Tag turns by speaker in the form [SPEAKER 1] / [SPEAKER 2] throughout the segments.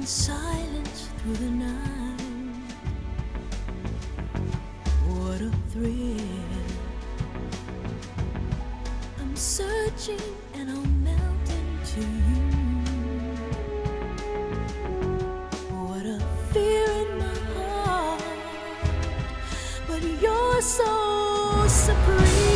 [SPEAKER 1] silence through the night. What a thrill. I'm searching and I'll melt into you. What a fear in my heart, but you're so supreme.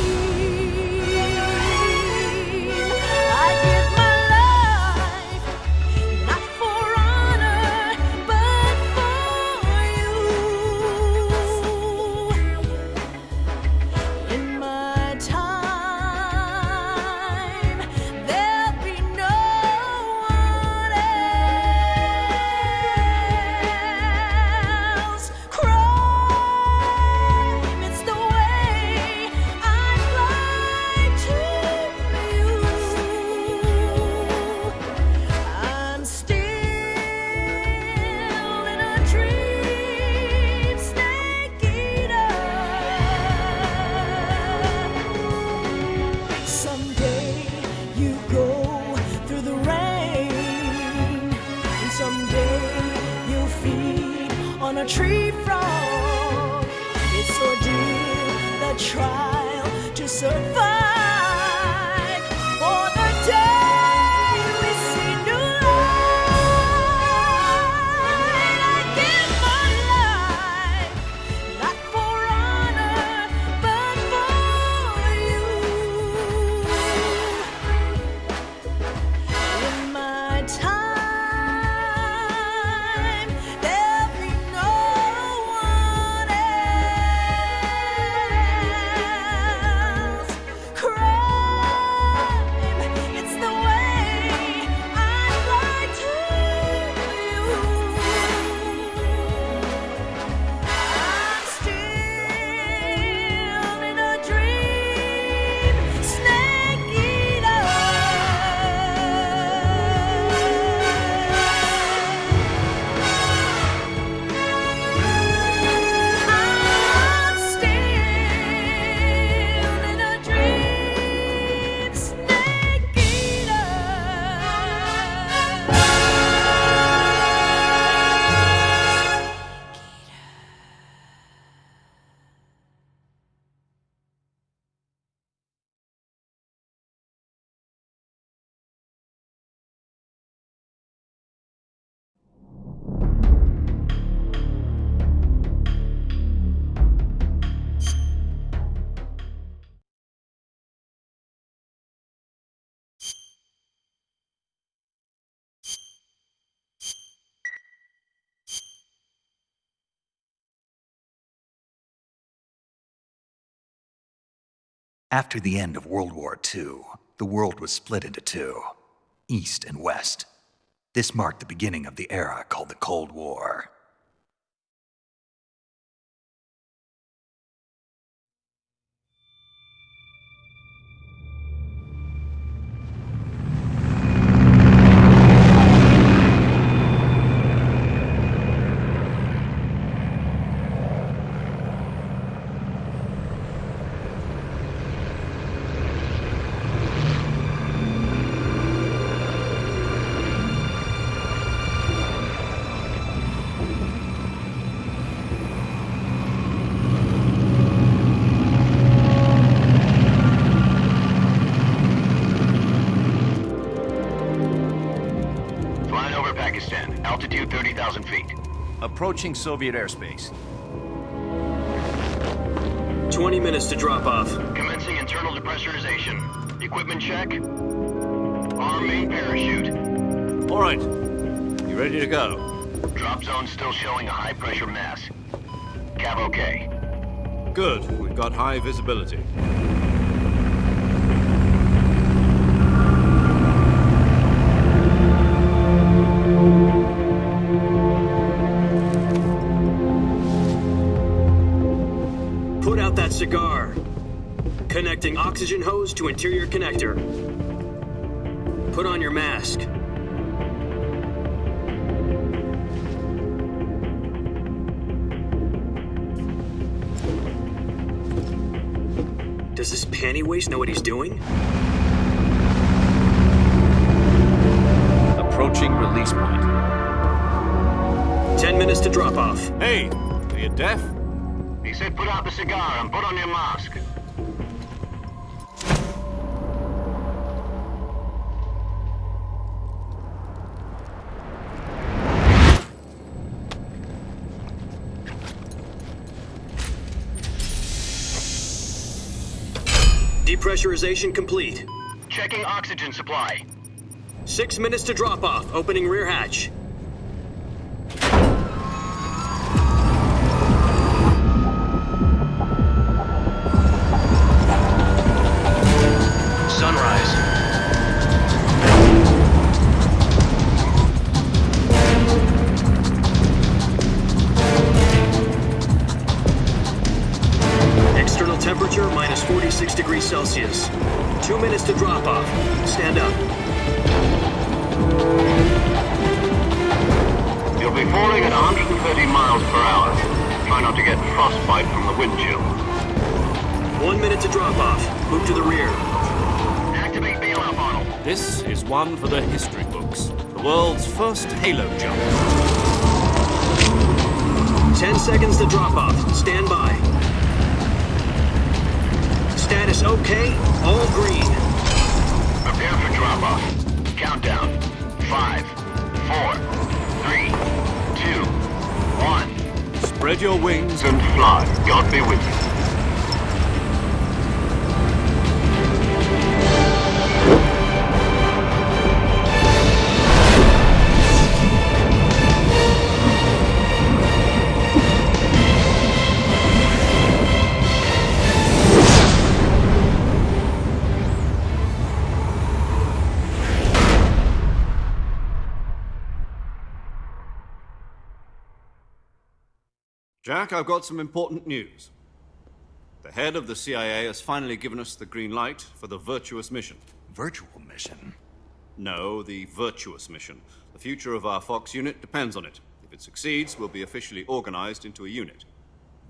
[SPEAKER 1] A tree frog, it's ordeal, the trial to survive. For the day we see new light, I give my life, not for honor, but for you. In my time,
[SPEAKER 2] After the end of World War II, the world was split into two, East and West. This marked the beginning of the era called the Cold War.
[SPEAKER 3] Altitude 30,000 feet.
[SPEAKER 4] Approaching Soviet airspace.
[SPEAKER 5] 20 minutes to drop off.
[SPEAKER 3] Commencing internal depressurization. Equipment check. Arm main parachute.
[SPEAKER 4] All right. You ready to go?
[SPEAKER 3] Drop zone still showing a high pressure mass. Cav okay.
[SPEAKER 4] Good. We've got high visibility.
[SPEAKER 5] Put out that cigar. Connecting oxygen hose to interior connector. Put on your mask. Does this panty waste know what he's doing?
[SPEAKER 4] Approaching release point.
[SPEAKER 5] 10 minutes to drop off.
[SPEAKER 4] Hey, are you deaf?
[SPEAKER 3] He said put out the cigar and put on your mask.
[SPEAKER 5] Depressurization complete.
[SPEAKER 3] Checking oxygen supply.
[SPEAKER 5] 6 minutes to drop off. Opening rear hatch.
[SPEAKER 3] Sunrise.
[SPEAKER 5] External temperature minus 46 degrees Celsius. 2 minutes to drop off. Stand up.
[SPEAKER 3] You'll be falling at 130 miles per hour. Try not to get frostbite from the wind chill.
[SPEAKER 5] 1 minute to drop off. Move to the rear.
[SPEAKER 3] Activate bailout bottle.
[SPEAKER 4] This is one for the history books. The world's first Halo jump.
[SPEAKER 5] 10 seconds to drop off. Stand by. Status okay. All green.
[SPEAKER 3] Prepare for drop-off. Countdown. 5, 4, 3, 2, 1.
[SPEAKER 4] Spread your wings
[SPEAKER 3] And fly. God be with you.
[SPEAKER 4] Jack, I've got some important news. The head of the CIA has finally given us the green light for the Virtuous Mission.
[SPEAKER 2] Virtual mission?
[SPEAKER 4] No, the Virtuous Mission. The future of our Fox unit depends on it. If it succeeds, we'll be officially organized into a unit.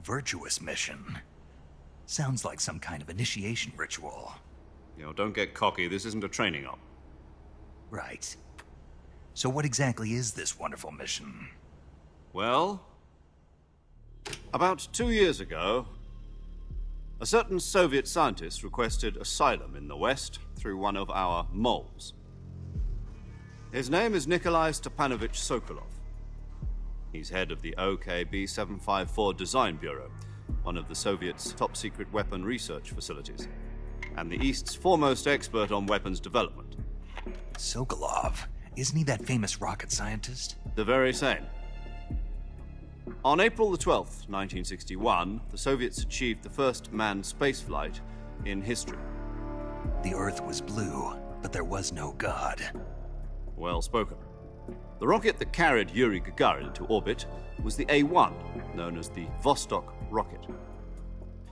[SPEAKER 2] Virtuous mission? Sounds like some kind of initiation ritual.
[SPEAKER 4] You know, don't get cocky. This isn't a training op.
[SPEAKER 2] Right. So what exactly is this wonderful mission?
[SPEAKER 4] Well, about 2 years ago, a certain Soviet scientist requested asylum in the West through one of our moles. His name is Nikolai Stepanovich Sokolov. He's head of the OKB 754 Design Bureau, one of the Soviets' top-secret weapon research facilities, and the East's foremost expert on weapons development.
[SPEAKER 2] Sokolov? Isn't he that famous rocket scientist?
[SPEAKER 4] The very same. On April the 12th, 1961, the Soviets achieved the first manned spaceflight in history.
[SPEAKER 2] The Earth was blue, but there was no God.
[SPEAKER 4] Well spoken. The rocket that carried Yuri Gagarin into orbit was the A-1, known as the Vostok rocket.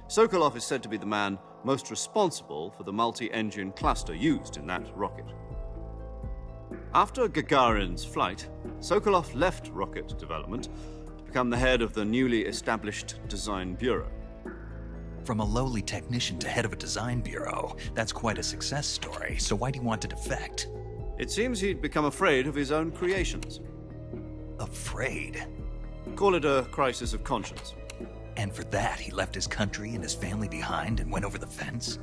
[SPEAKER 4] Sokolov is said to be the man most responsible for the multi-engine cluster used in that rocket. After Gagarin's flight, Sokolov left rocket development to become the head of the newly established Design Bureau.
[SPEAKER 2] From a lowly technician to head of a design bureau, that's quite a success story, so why do you want to defect?
[SPEAKER 4] It seems he'd become afraid of his own creations.
[SPEAKER 2] Afraid?
[SPEAKER 4] Call it a crisis of conscience.
[SPEAKER 2] And for that, he left his country and his family behind and went over the fence?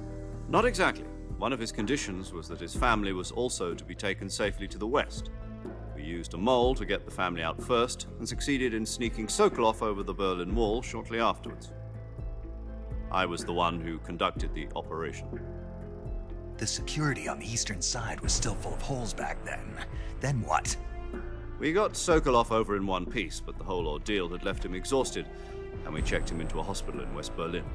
[SPEAKER 4] Not exactly. One of his conditions was that his family was also to be taken safely to the West. We used a mole to get the family out first and succeeded in sneaking Sokolov over the Berlin Wall shortly afterwards. I was the one who conducted the operation.
[SPEAKER 2] The security on the eastern side was still full of holes back then. Then what?
[SPEAKER 4] We got Sokolov over in one piece, but the whole ordeal had left him exhausted, and we checked him into a hospital in West Berlin.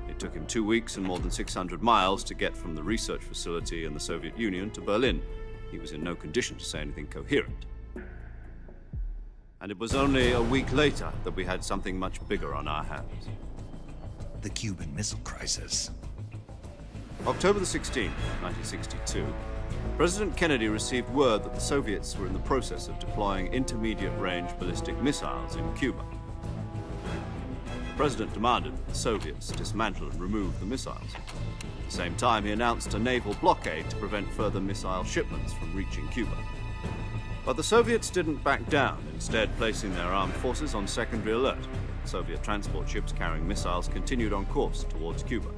[SPEAKER 4] It took him 2 weeks and more than 600 miles to get from the research facility in the Soviet Union to Berlin. He was in no condition to say anything coherent. And it was only a week later that we had something much bigger on our hands.
[SPEAKER 2] The Cuban Missile Crisis.
[SPEAKER 4] October the 16th, 1962, President Kennedy received word that the Soviets were in the process of deploying intermediate-range ballistic missiles in Cuba. The President demanded that the Soviets dismantle and remove the missiles. At the same time, he announced a naval blockade to prevent further missile shipments from reaching Cuba. But the Soviets didn't back down, instead placing their armed forces on secondary alert. Soviet transport ships carrying missiles continued on course towards Cuba.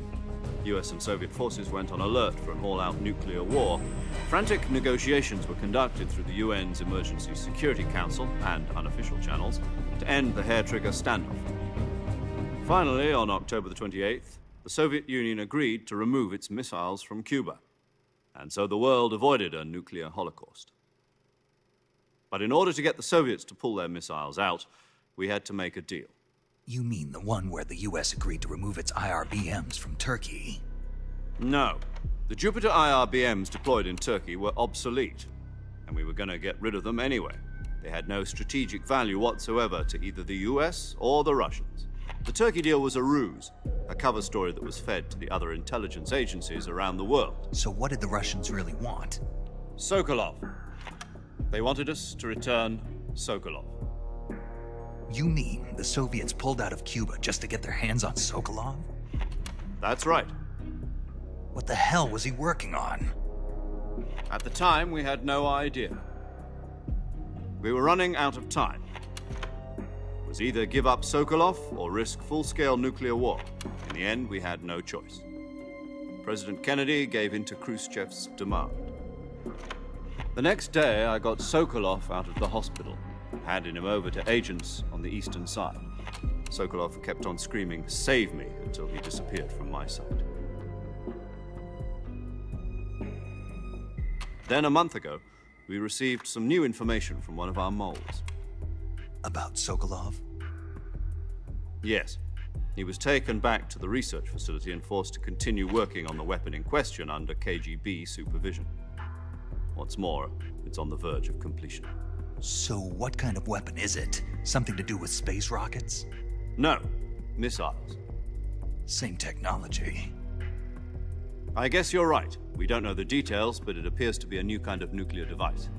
[SPEAKER 4] US and Soviet forces went on alert for an all-out nuclear war. Frantic negotiations were conducted through the UN's Emergency Security Council and unofficial channels to end the hair-trigger standoff. Finally, on October the 28th, the Soviet Union agreed to remove its missiles from Cuba. And so the world avoided a nuclear holocaust. But in order to get the Soviets to pull their missiles out, we had to make a deal.
[SPEAKER 2] You mean the one where the US agreed to remove its IRBMs from Turkey?
[SPEAKER 4] No. The Jupiter IRBMs deployed in Turkey were obsolete, and we were going to get rid of them anyway. They had no strategic value whatsoever to either the US or the Russians. The Turkey deal was a ruse, a cover story that was fed to the other intelligence agencies around the world.
[SPEAKER 2] So what did the Russians really want?
[SPEAKER 4] Sokolov. They wanted us to return Sokolov.
[SPEAKER 2] You mean the Soviets pulled out of Cuba just to get their hands on Sokolov?
[SPEAKER 4] That's right.
[SPEAKER 2] What the hell was he working on?
[SPEAKER 4] At the time, we had no idea. We were running out of time. It was either give up Sokolov or risk full-scale nuclear war. In the end, we had no choice. President Kennedy gave in to Khrushchev's demand. The next day, I got Sokolov out of the hospital, handing him over to agents on the eastern side. Sokolov kept on screaming, "Save me," until he disappeared from my sight. Then, a month ago, we received some new information from one of our moles.
[SPEAKER 2] About Sokolov?
[SPEAKER 4] Yes. He was taken back to the research facility and forced to continue working on the weapon in question under KGB supervision. What's more, it's on the verge of completion.
[SPEAKER 2] So what kind of weapon is it? Something to do with space rockets?
[SPEAKER 4] No, missiles.
[SPEAKER 2] Same technology.
[SPEAKER 4] I guess you're right. We don't know the details, but it appears to be a new kind of nuclear device.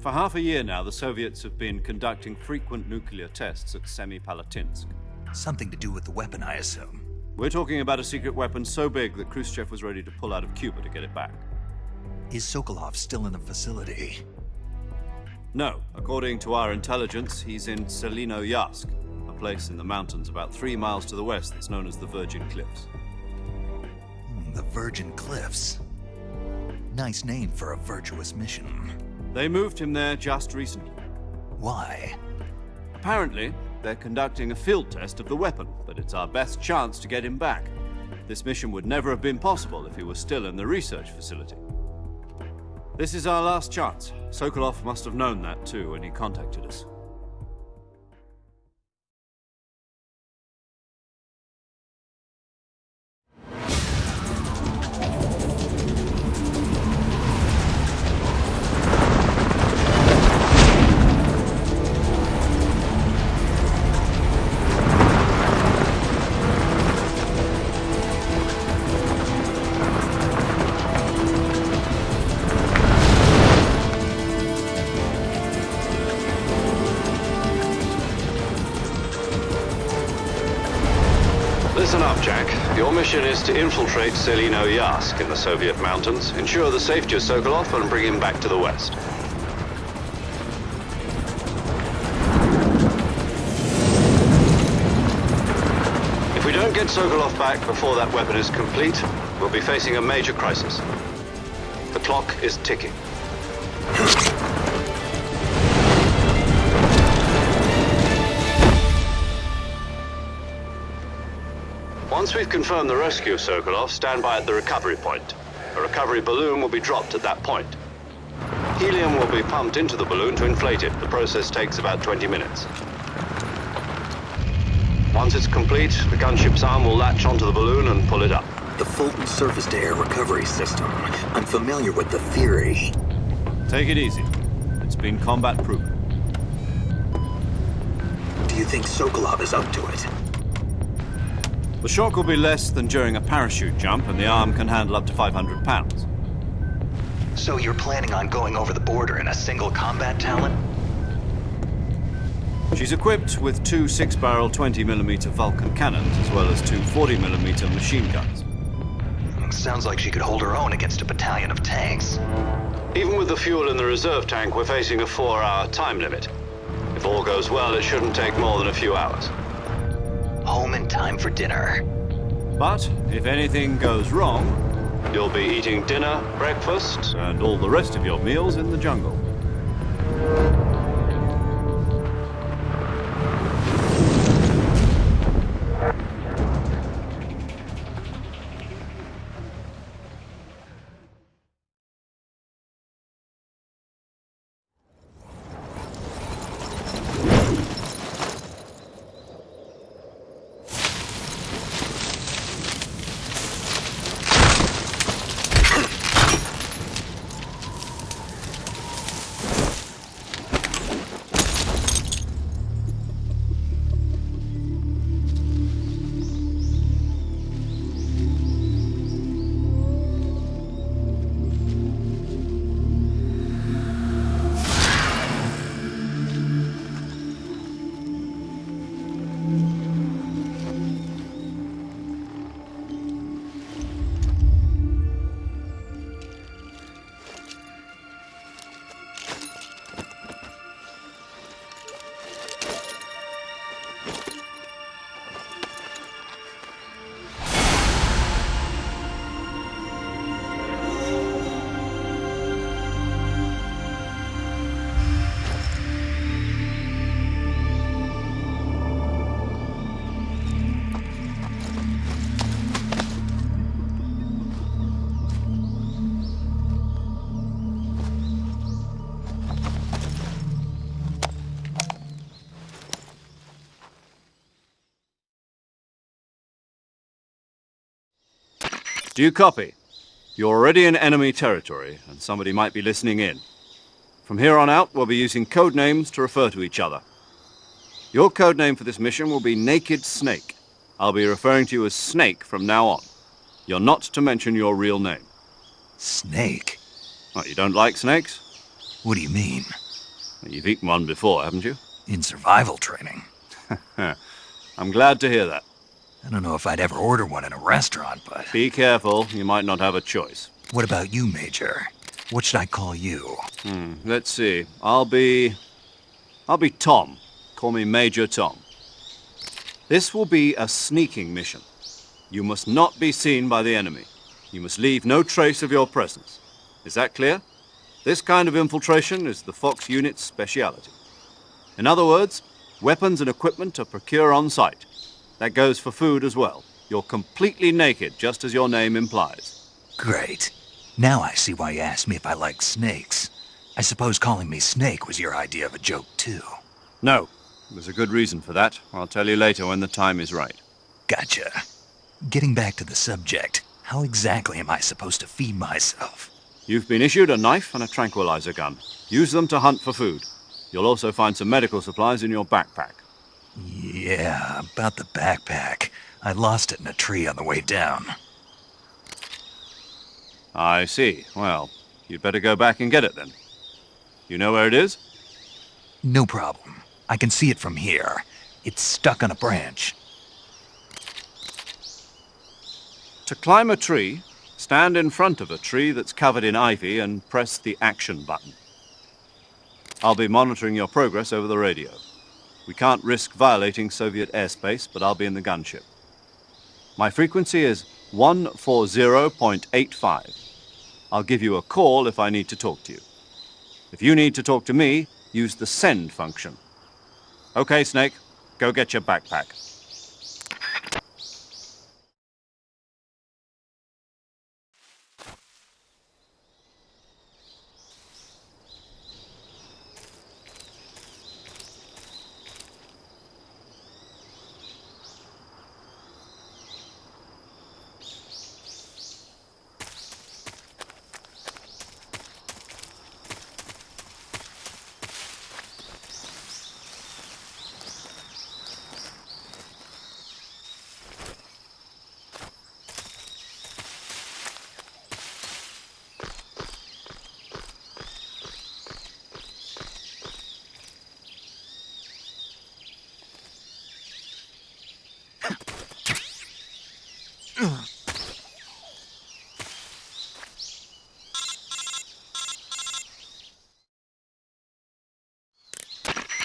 [SPEAKER 4] For half a year now, the Soviets have been conducting frequent nuclear tests at Semipalatinsk.
[SPEAKER 2] Something to do with the weapon, I assume.
[SPEAKER 4] We're talking about a secret weapon so big that Khrushchev was ready to pull out of Cuba to get it back.
[SPEAKER 2] Is Sokolov still in the facility?
[SPEAKER 4] No. According to our intelligence, he's in Selino-Yarsk, a place in the mountains about 3 miles to the west that's known as the Virgin Cliffs.
[SPEAKER 2] The Virgin Cliffs. Nice name for a virtuous mission.
[SPEAKER 4] They moved him there just recently.
[SPEAKER 2] Why?
[SPEAKER 4] Apparently, they're conducting a field test of the weapon, but it's our best chance to get him back. This mission would never have been possible if he was still in the research facility. This is our last chance. Sokolov must have known that too when he contacted us. Listen up, Jack. Your mission is to infiltrate Selino-Yarsk in the Soviet mountains, ensure the safety of Sokolov, and bring him back to the West. If we don't get Sokolov back before that weapon is complete, we'll be facing a major crisis. The clock is ticking. Once we've confirmed the rescue of Sokolov, stand by at the recovery point. A recovery balloon will be dropped at that point. Helium will be pumped into the balloon to inflate it. The process takes about 20 minutes. Once it's complete, the gunship's arm will latch onto the balloon and pull it up.
[SPEAKER 6] The Fulton surface-to-air recovery system. I'm familiar with the theory.
[SPEAKER 4] Take it easy. It's been combat-proven.
[SPEAKER 6] Do you think Sokolov is up to it?
[SPEAKER 4] The shock will be less than during a parachute jump, and the arm can handle up to 500 pounds.
[SPEAKER 2] So you're planning on going over the border in a single combat talent?
[SPEAKER 4] She's equipped with 2 6-barrel 20mm Vulcan cannons, as well as 2 40mm machine guns.
[SPEAKER 2] Sounds like she could hold her own against a battalion of tanks.
[SPEAKER 4] Even with the fuel in the reserve tank, we're facing a 4-hour time limit. If all goes well, it shouldn't take more than a few hours.
[SPEAKER 2] Home in time for dinner.
[SPEAKER 4] But if anything goes wrong, you'll be eating dinner, breakfast, and all the rest of your meals in the jungle. Do you copy? You're already in enemy territory, and somebody might be listening in. From here on out, we'll be using code names to refer to each other. Your code name for this mission will be Naked Snake. I'll be referring to you as Snake from now on. You're not to mention your real name.
[SPEAKER 2] Snake?
[SPEAKER 4] What, you don't like snakes?
[SPEAKER 2] What do you mean?
[SPEAKER 4] You've eaten one before, haven't you?
[SPEAKER 2] In survival training.
[SPEAKER 4] I'm glad to hear that.
[SPEAKER 2] I don't know if I'd ever order one in a restaurant, but...
[SPEAKER 4] Be careful, you might not have a choice.
[SPEAKER 2] What about you, Major? What should I call you?
[SPEAKER 4] Let's see. I'll be Tom. Call me Major Tom. This will be a sneaking mission. You must not be seen by the enemy. You must leave no trace of your presence. Is that clear? This kind of infiltration is the Fox unit's speciality. In other words, weapons and equipment are procured on site. That goes for food as well. You're completely naked, just as your name implies.
[SPEAKER 2] Great. Now I see why you asked me if I like snakes. I suppose calling me Snake was your idea of a joke, too.
[SPEAKER 4] No. There's a good reason for that. I'll tell you later when the time is right.
[SPEAKER 2] Gotcha. Getting back to the subject, how exactly am I supposed to feed myself?
[SPEAKER 4] You've been issued a knife and a tranquilizer gun. Use them to hunt for food. You'll also find some medical supplies in your backpack.
[SPEAKER 2] Yeah, about the backpack. I lost it in a tree on the way down.
[SPEAKER 4] I see. Well, you'd better go back and get it then. You know where it is?
[SPEAKER 2] No problem. I can see it from here. It's stuck on a branch.
[SPEAKER 4] To climb a tree, stand in front of a tree that's covered in ivy and press the action button. I'll be monitoring your progress over the radio. We can't risk violating Soviet airspace, but I'll be in the gunship. My frequency is 140.85. I'll give you a call if I need to talk to you. If you need to talk to me, use the send function. Okay, Snake, go get your backpack.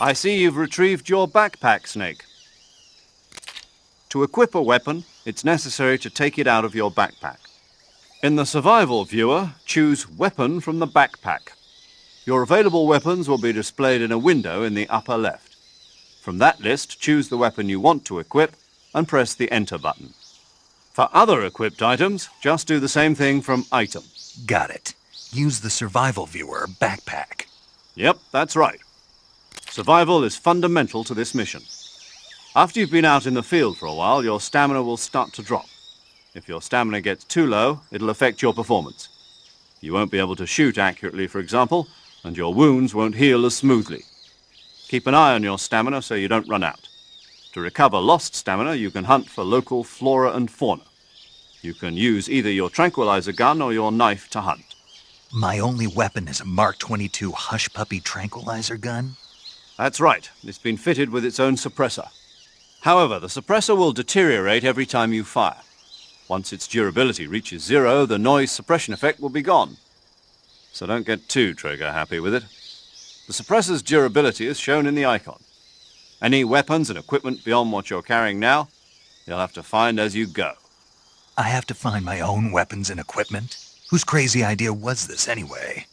[SPEAKER 4] I see you've retrieved your backpack, Snake. To equip a weapon, it's necessary to take it out of your backpack. In the survival viewer, choose Weapon from the backpack. Your available weapons will be displayed in a window in the upper left. From that list, choose the weapon you want to equip and press the Enter button. For other equipped items, just do the same thing from Item.
[SPEAKER 2] Got it. Use the survival viewer backpack.
[SPEAKER 4] Yep, that's right. Survival is fundamental to this mission. After you've been out in the field for a while, your stamina will start to drop. If your stamina gets too low, it'll affect your performance. You won't be able to shoot accurately, for example, and your wounds won't heal as smoothly. Keep an eye on your stamina so you don't run out. To recover lost stamina, you can hunt for local flora and fauna. You can use either your tranquilizer gun or your knife to hunt.
[SPEAKER 2] My only weapon is a Mark 22 Hush Puppy tranquilizer gun?
[SPEAKER 4] That's right. It's been fitted with its own suppressor. However, the suppressor will deteriorate every time you fire. Once its durability reaches 0, the noise suppression effect will be gone. So don't get too trigger-happy with it. The suppressor's durability is shown in the icon. Any weapons and equipment beyond what you're carrying now, you'll have to find as you go.
[SPEAKER 2] I have to find my own weapons and equipment? Whose crazy idea was this anyway?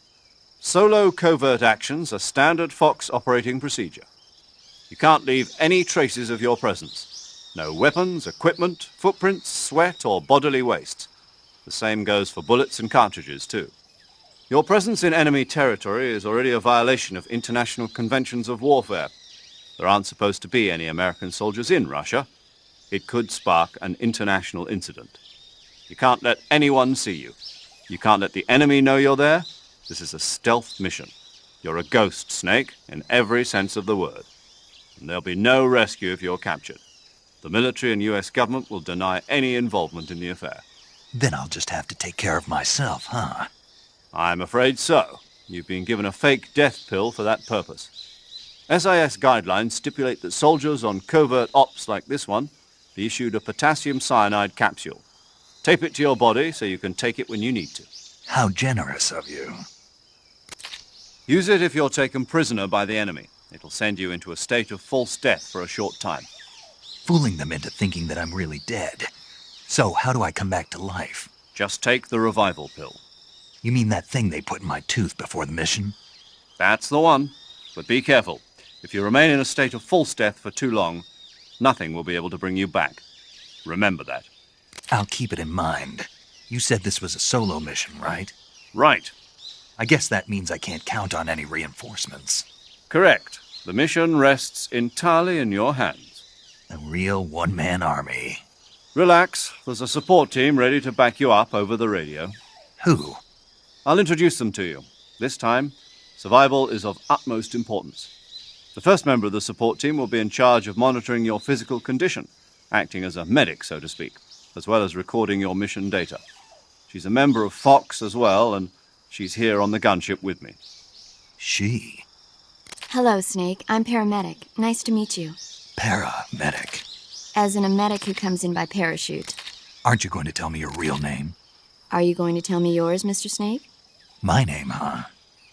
[SPEAKER 4] Solo covert actions are standard Fox operating procedure. You can't leave any traces of your presence. No weapons, equipment, footprints, sweat, or bodily waste. The same goes for bullets and cartridges, too. Your presence in enemy territory is already a violation of international conventions of warfare. There aren't supposed to be any American soldiers in Russia. It could spark an international incident. You can't let anyone see you. You can't let the enemy know you're there. This is a stealth mission. You're a ghost, Snake, in every sense of the word. And there'll be no rescue if you're captured. The military and US government will deny any involvement in the affair.
[SPEAKER 2] Then I'll just have to take care of myself, huh?
[SPEAKER 4] I'm afraid so. You've been given a fake death pill for that purpose. SIS guidelines stipulate that soldiers on covert ops like this one be issued a potassium cyanide capsule. Tape it to your body so you can take it when you need to.
[SPEAKER 2] How generous of you.
[SPEAKER 4] Use it if you're taken prisoner by the enemy. It'll send you into a state of false death for a short time.
[SPEAKER 2] Fooling them into thinking that I'm really dead. So how do I come back to life?
[SPEAKER 4] Just take the revival pill.
[SPEAKER 2] You mean that thing they put in my tooth before the mission?
[SPEAKER 4] That's the one. But be careful. If you remain in a state of false death for too long, nothing will be able to bring you back. Remember that.
[SPEAKER 2] I'll keep it in mind. You said this was a solo mission, right?
[SPEAKER 4] Right.
[SPEAKER 2] I guess that means I can't count on any reinforcements.
[SPEAKER 4] Correct. The mission rests entirely in your hands.
[SPEAKER 2] A real one-man army.
[SPEAKER 4] Relax. There's a support team ready to back you up over the radio.
[SPEAKER 2] Who?
[SPEAKER 4] I'll introduce them to you. This time, survival is of utmost importance. The first member of the support team will be in charge of monitoring your physical condition, acting as a medic, so to speak, as well as recording your mission data. She's a member of Fox as well, and she's here on the gunship with me.
[SPEAKER 2] She?
[SPEAKER 7] Hello, Snake. I'm paramedic. Nice to meet you.
[SPEAKER 2] Paramedic.
[SPEAKER 7] As in a medic who comes in by parachute.
[SPEAKER 2] Aren't you going to tell me your real name?
[SPEAKER 7] Are you going to tell me yours, Mr. Snake?
[SPEAKER 2] My name, huh?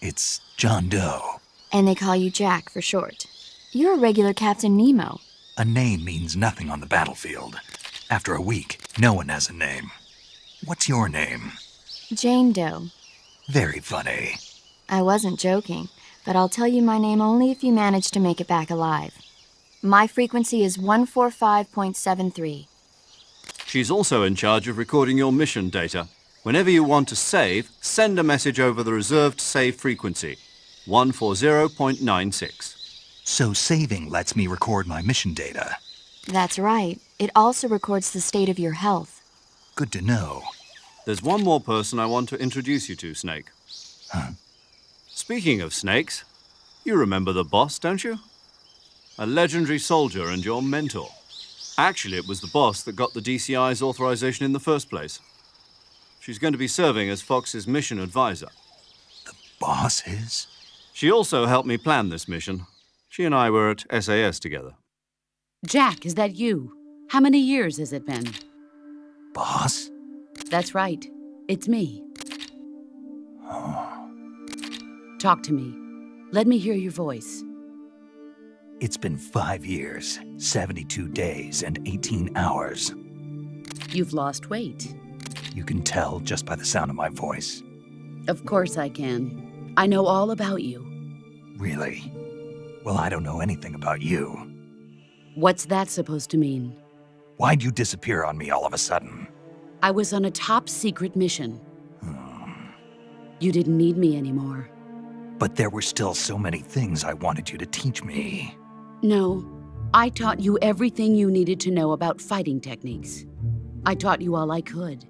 [SPEAKER 2] It's John Doe.
[SPEAKER 7] And they call you Jack for short. You're a regular Captain Nemo.
[SPEAKER 2] A name means nothing on the battlefield. After a week, no one has a name. What's your name?
[SPEAKER 7] Jane Doe.
[SPEAKER 2] Very funny.
[SPEAKER 7] I wasn't joking, but I'll tell you my name only if you manage to make it back alive. My frequency is 145.73.
[SPEAKER 4] She's also in charge of recording your mission data. Whenever you want to save, send a message over the reserved save frequency, 140.96.
[SPEAKER 2] So saving lets me record my mission data.
[SPEAKER 7] That's right. It also records the state of your health.
[SPEAKER 2] Good to know.
[SPEAKER 4] There's one more person I want to introduce you to, Snake.
[SPEAKER 2] Huh?
[SPEAKER 4] Speaking of snakes, you remember the boss, don't you? A legendary soldier and your mentor. Actually, it was the boss that got the DCI's authorization in the first place. She's going to be serving as Fox's mission advisor.
[SPEAKER 2] The boss is?
[SPEAKER 4] She also helped me plan this mission. She and I were at SAS together.
[SPEAKER 8] Jack, is that you? How many years has it been?
[SPEAKER 2] Boss?
[SPEAKER 8] That's right. It's me. Talk to me. Let me hear your voice.
[SPEAKER 2] It's been 5 years, 72 days, and 18 hours.
[SPEAKER 8] You've lost weight.
[SPEAKER 2] You can tell just by the sound of my voice.
[SPEAKER 8] Of course I can. I know all about you.
[SPEAKER 2] Really? Well, I don't know anything about you.
[SPEAKER 8] What's that supposed to mean?
[SPEAKER 2] Why'd you disappear on me all of a sudden?
[SPEAKER 8] I was on a top-secret mission. You didn't need me anymore.
[SPEAKER 2] But there were still so many things I wanted you to teach me.
[SPEAKER 8] No, I taught you everything you needed to know about fighting techniques. I taught you all I could.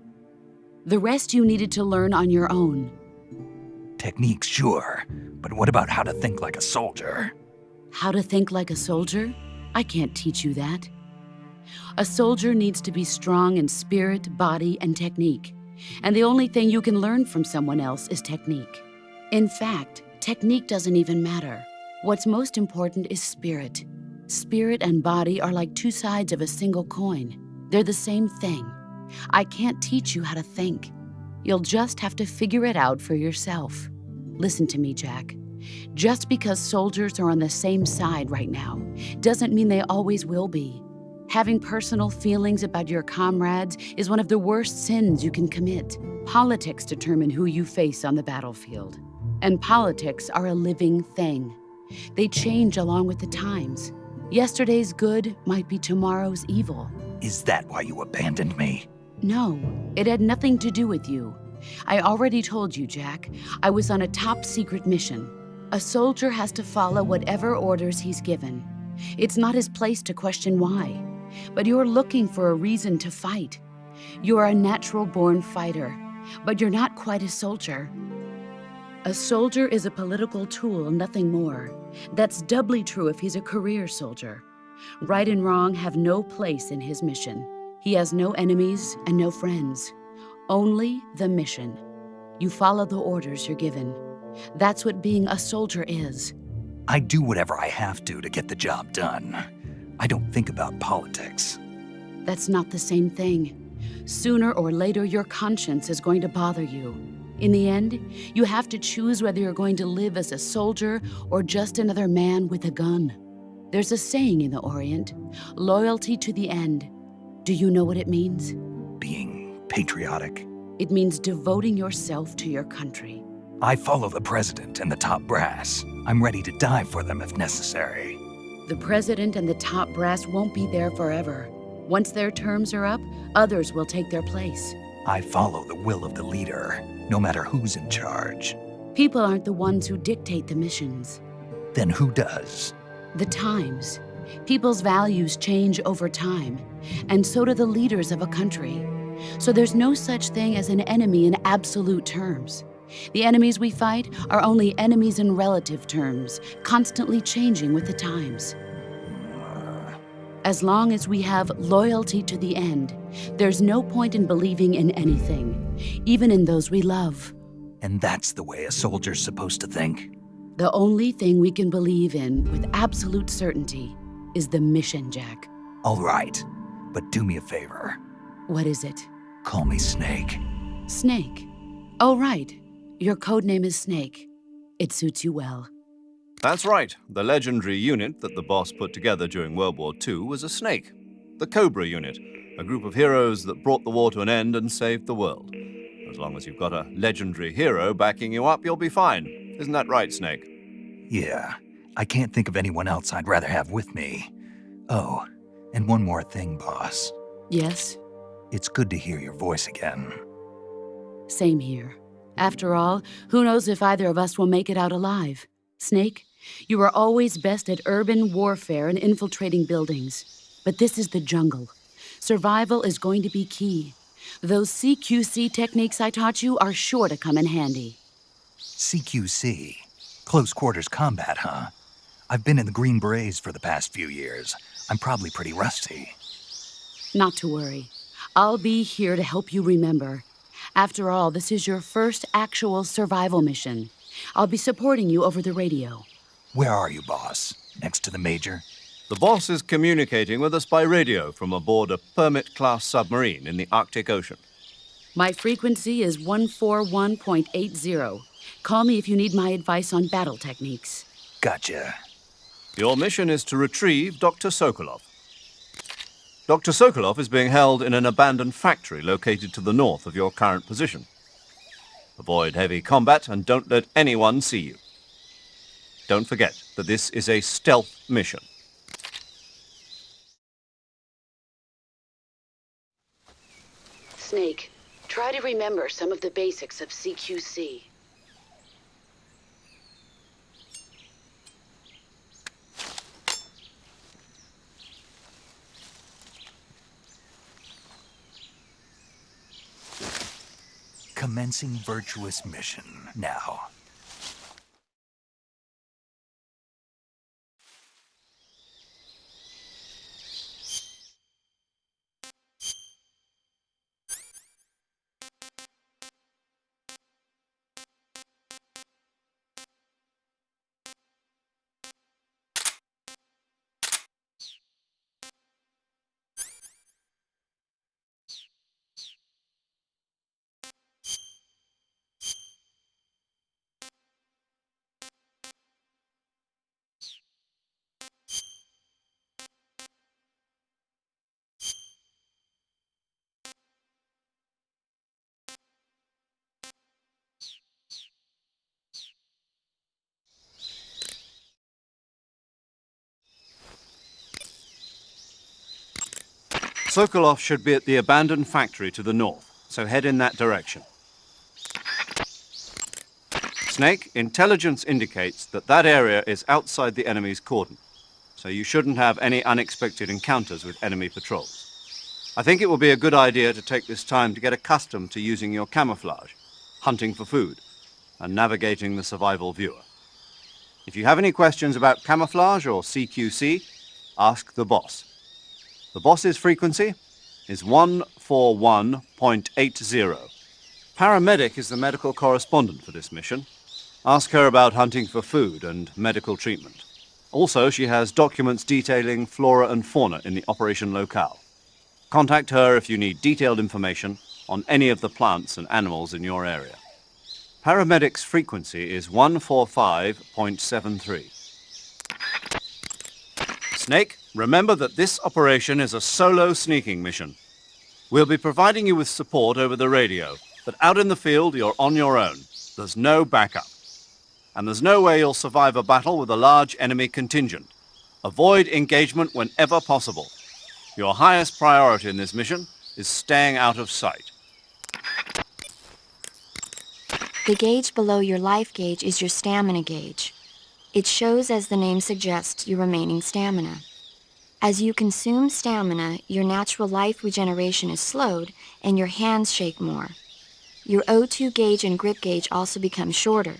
[SPEAKER 8] The rest you needed to learn on your own.
[SPEAKER 2] Techniques, sure. But what about how to think like a soldier?
[SPEAKER 8] How to think like a soldier? I can't teach you that. A soldier needs to be strong in spirit, body, and technique. And the only thing you can learn from someone else is technique. In fact, technique doesn't even matter. What's most important is spirit. Spirit and body are like two sides of a single coin. They're the same thing. I can't teach you how to think. You'll just have to figure it out for yourself. Listen to me, Jack. Just because soldiers are on the same side right now doesn't mean they always will be. Having personal feelings about your comrades is one of the worst sins you can commit. Politics determine who you face on the battlefield. And politics are a living thing. They change along with the times. Yesterday's good might be tomorrow's evil.
[SPEAKER 2] Is that why you abandoned me?
[SPEAKER 8] No, it had nothing to do with you. I already told you, Jack. I was on a top-secret mission. A soldier has to follow whatever orders he's given. It's not his place to question why. But you're looking for a reason to fight. You're a natural-born fighter, but you're not quite a soldier. A soldier is a political tool, nothing more. That's doubly true if he's a career soldier. Right and wrong have no place in his mission. He has no enemies and no friends. Only the mission. You follow the orders you're given. That's what being a soldier is.
[SPEAKER 2] I do whatever I have to get the job done. I don't think about politics.
[SPEAKER 8] That's not the same thing. Sooner or later, your conscience is going to bother you. In the end, you have to choose whether you're going to live as a soldier or just another man with a gun. There's a saying in the Orient, loyalty to the end. Do you know what it means?
[SPEAKER 2] Being patriotic.
[SPEAKER 8] It means devoting yourself to your country.
[SPEAKER 2] I follow the president and the top brass. I'm ready to die for them if necessary.
[SPEAKER 8] The president and the top brass won't be there forever. Once their terms are up, others will take their place.
[SPEAKER 2] I follow the will of the leader, no matter who's in charge.
[SPEAKER 8] People aren't the ones who dictate the missions.
[SPEAKER 2] Then who does?
[SPEAKER 8] The times. People's values change over time, and so do the leaders of a country. So there's no such thing as an enemy in absolute terms. The enemies we fight are only enemies in relative terms, constantly changing with the times. As long as we have loyalty to the end, there's no point in believing in anything, even in those we love.
[SPEAKER 2] And that's the way a soldier's supposed to think?
[SPEAKER 8] The only thing we can believe in with absolute certainty is the mission, Jack.
[SPEAKER 2] All right, but do me a favor.
[SPEAKER 8] What is it?
[SPEAKER 2] Call me Snake.
[SPEAKER 8] Snake. Oh, right. Your code name is Snake. It suits you well.
[SPEAKER 4] That's right. The legendary unit that the boss put together during World War II was a snake. The Cobra unit, a group of heroes that brought the war to an end and saved the world. As long as you've got a legendary hero backing you up, you'll be fine. Isn't that right, Snake?
[SPEAKER 2] Yeah, I can't think of anyone else I'd rather have with me. Oh, and one more thing, boss.
[SPEAKER 8] Yes?
[SPEAKER 2] It's good to hear your voice again.
[SPEAKER 8] Same here. After all, who knows if either of us will make it out alive? Snake, you are always best at urban warfare and infiltrating buildings. But this is the jungle. Survival is going to be key. Those CQC techniques I taught you are sure to come in handy.
[SPEAKER 2] CQC? Close quarters combat, huh? I've been in the Green Berets for the past few years. I'm probably pretty rusty.
[SPEAKER 8] Not to worry. I'll be here to help you remember. After all, this is your first actual survival mission. I'll be supporting you over the radio.
[SPEAKER 2] Where are you, boss? Next to the Major?
[SPEAKER 4] The boss is communicating with us by radio from aboard a Permit-class submarine in the Arctic Ocean.
[SPEAKER 8] My frequency is 141.80. Call me if you need my advice on battle techniques.
[SPEAKER 2] Gotcha.
[SPEAKER 4] Your mission is to retrieve Dr. Sokolov. Dr. Sokolov is being held in an abandoned factory located to the north of your current position. Avoid heavy combat and don't let anyone see you. Don't forget that this is a stealth mission.
[SPEAKER 8] Snake, try to remember some of the basics of CQC.
[SPEAKER 2] Commencing Virtuous Mission now.
[SPEAKER 4] Sokolov should be at the abandoned factory to the north, so head in that direction. Snake, intelligence indicates that that area is outside the enemy's cordon, so you shouldn't have any unexpected encounters with enemy patrols. I think it will be a good idea to take this time to get accustomed to using your camouflage, hunting for food, and navigating the survival viewer. If you have any questions about camouflage or CQC, ask the boss. The boss's frequency is 141.80. Paramedic is the medical correspondent for this mission. Ask her about hunting for food and medical treatment. Also, she has documents detailing flora and fauna in the operation locale. Contact her if you need detailed information on any of the plants and animals in your area. Paramedic's frequency is 145.73. Snake, remember that this operation is a solo sneaking mission. We'll be providing you with support over the radio, but out in the field, you're on your own. There's no backup. And there's no way you'll survive a battle with a large enemy contingent. Avoid engagement whenever possible. Your highest priority in this mission is staying out of sight.
[SPEAKER 7] The gauge below your life gauge is your stamina gauge. It shows, as the name suggests, your remaining stamina. As you consume stamina, your natural life regeneration is slowed and your hands shake more. Your O2 gauge and grip gauge also become shorter.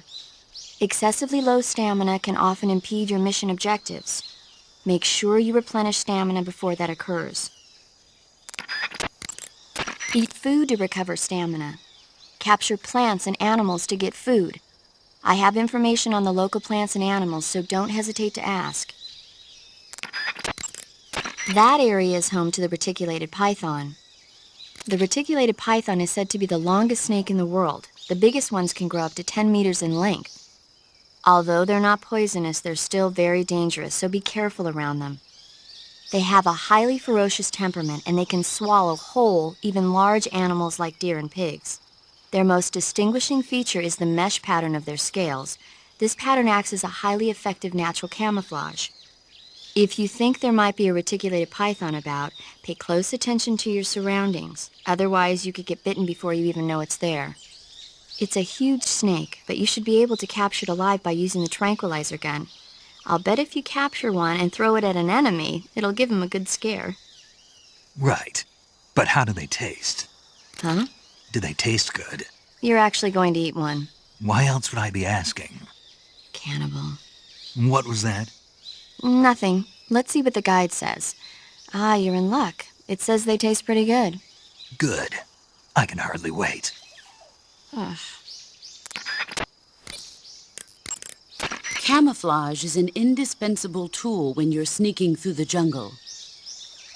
[SPEAKER 7] Excessively low stamina can often impede your mission objectives. Make sure you replenish stamina before that occurs. Eat food to recover stamina. Capture plants and animals to get food. I have information on the local plants and animals, so don't hesitate to ask. That area is home to the reticulated python. The reticulated python is said to be the longest snake in the world. The biggest ones can grow up to 10 meters in length. Although they're not poisonous, they're still very dangerous, so be careful around them. They have a highly ferocious temperament, and they can swallow whole, even large animals like deer and pigs. Their most distinguishing feature is the mesh pattern of their scales. This pattern acts as a highly effective natural camouflage. If you think there might be a reticulated python about, pay close attention to your surroundings. Otherwise, you could get bitten before you even know it's there. It's a huge snake, but you should be able to capture it alive by using the tranquilizer gun. I'll bet if you capture one and throw it at an enemy, it'll give him a good scare.
[SPEAKER 2] Right. But how do they taste?
[SPEAKER 7] Huh?
[SPEAKER 2] Do they taste good?
[SPEAKER 7] You're actually going to eat one.
[SPEAKER 2] Why else would I be asking?
[SPEAKER 7] Cannibal.
[SPEAKER 2] What was that?
[SPEAKER 7] Nothing. Let's see what the guide says. Ah, you're in luck. It says they taste pretty good.
[SPEAKER 2] Good. I can hardly wait.
[SPEAKER 7] Ugh.
[SPEAKER 8] Camouflage is an indispensable tool when you're sneaking through the jungle.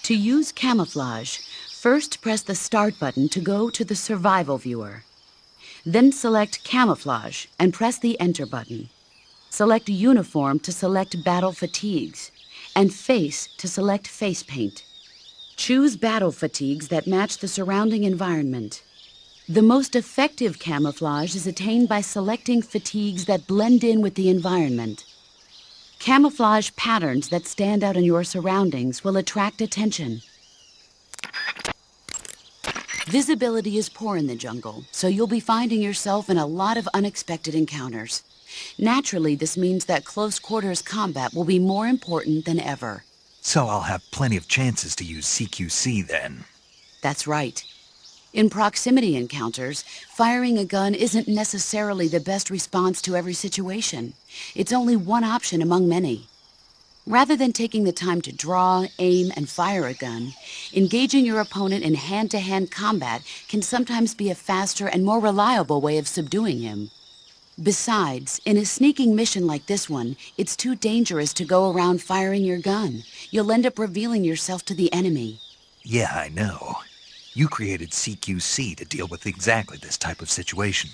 [SPEAKER 8] To use camouflage, first press the Start button to go to the Survival viewer. Then select Camouflage and press the Enter button. Select Uniform to select Battle Fatigues, and Face to select Face Paint. Choose battle fatigues that match the surrounding environment. The most effective camouflage is attained by selecting fatigues that blend in with the environment. Camouflage patterns that stand out in your surroundings will attract attention. Visibility is poor in the jungle, so you'll be finding yourself in a lot of unexpected encounters. Naturally, this means that close quarters combat will be more important than ever.
[SPEAKER 2] So I'll have plenty of chances to use CQC then.
[SPEAKER 8] That's right. In proximity encounters, firing a gun isn't necessarily the best response to every situation. It's only one option among many. Rather than taking the time to draw, aim, and fire a gun, engaging your opponent in hand-to-hand combat can sometimes be a faster and more reliable way of subduing him. Besides, in a sneaking mission like this one, it's too dangerous to go around firing your gun. You'll end up revealing yourself to the enemy.
[SPEAKER 2] Yeah, I know. You created CQC to deal with exactly this type of situation.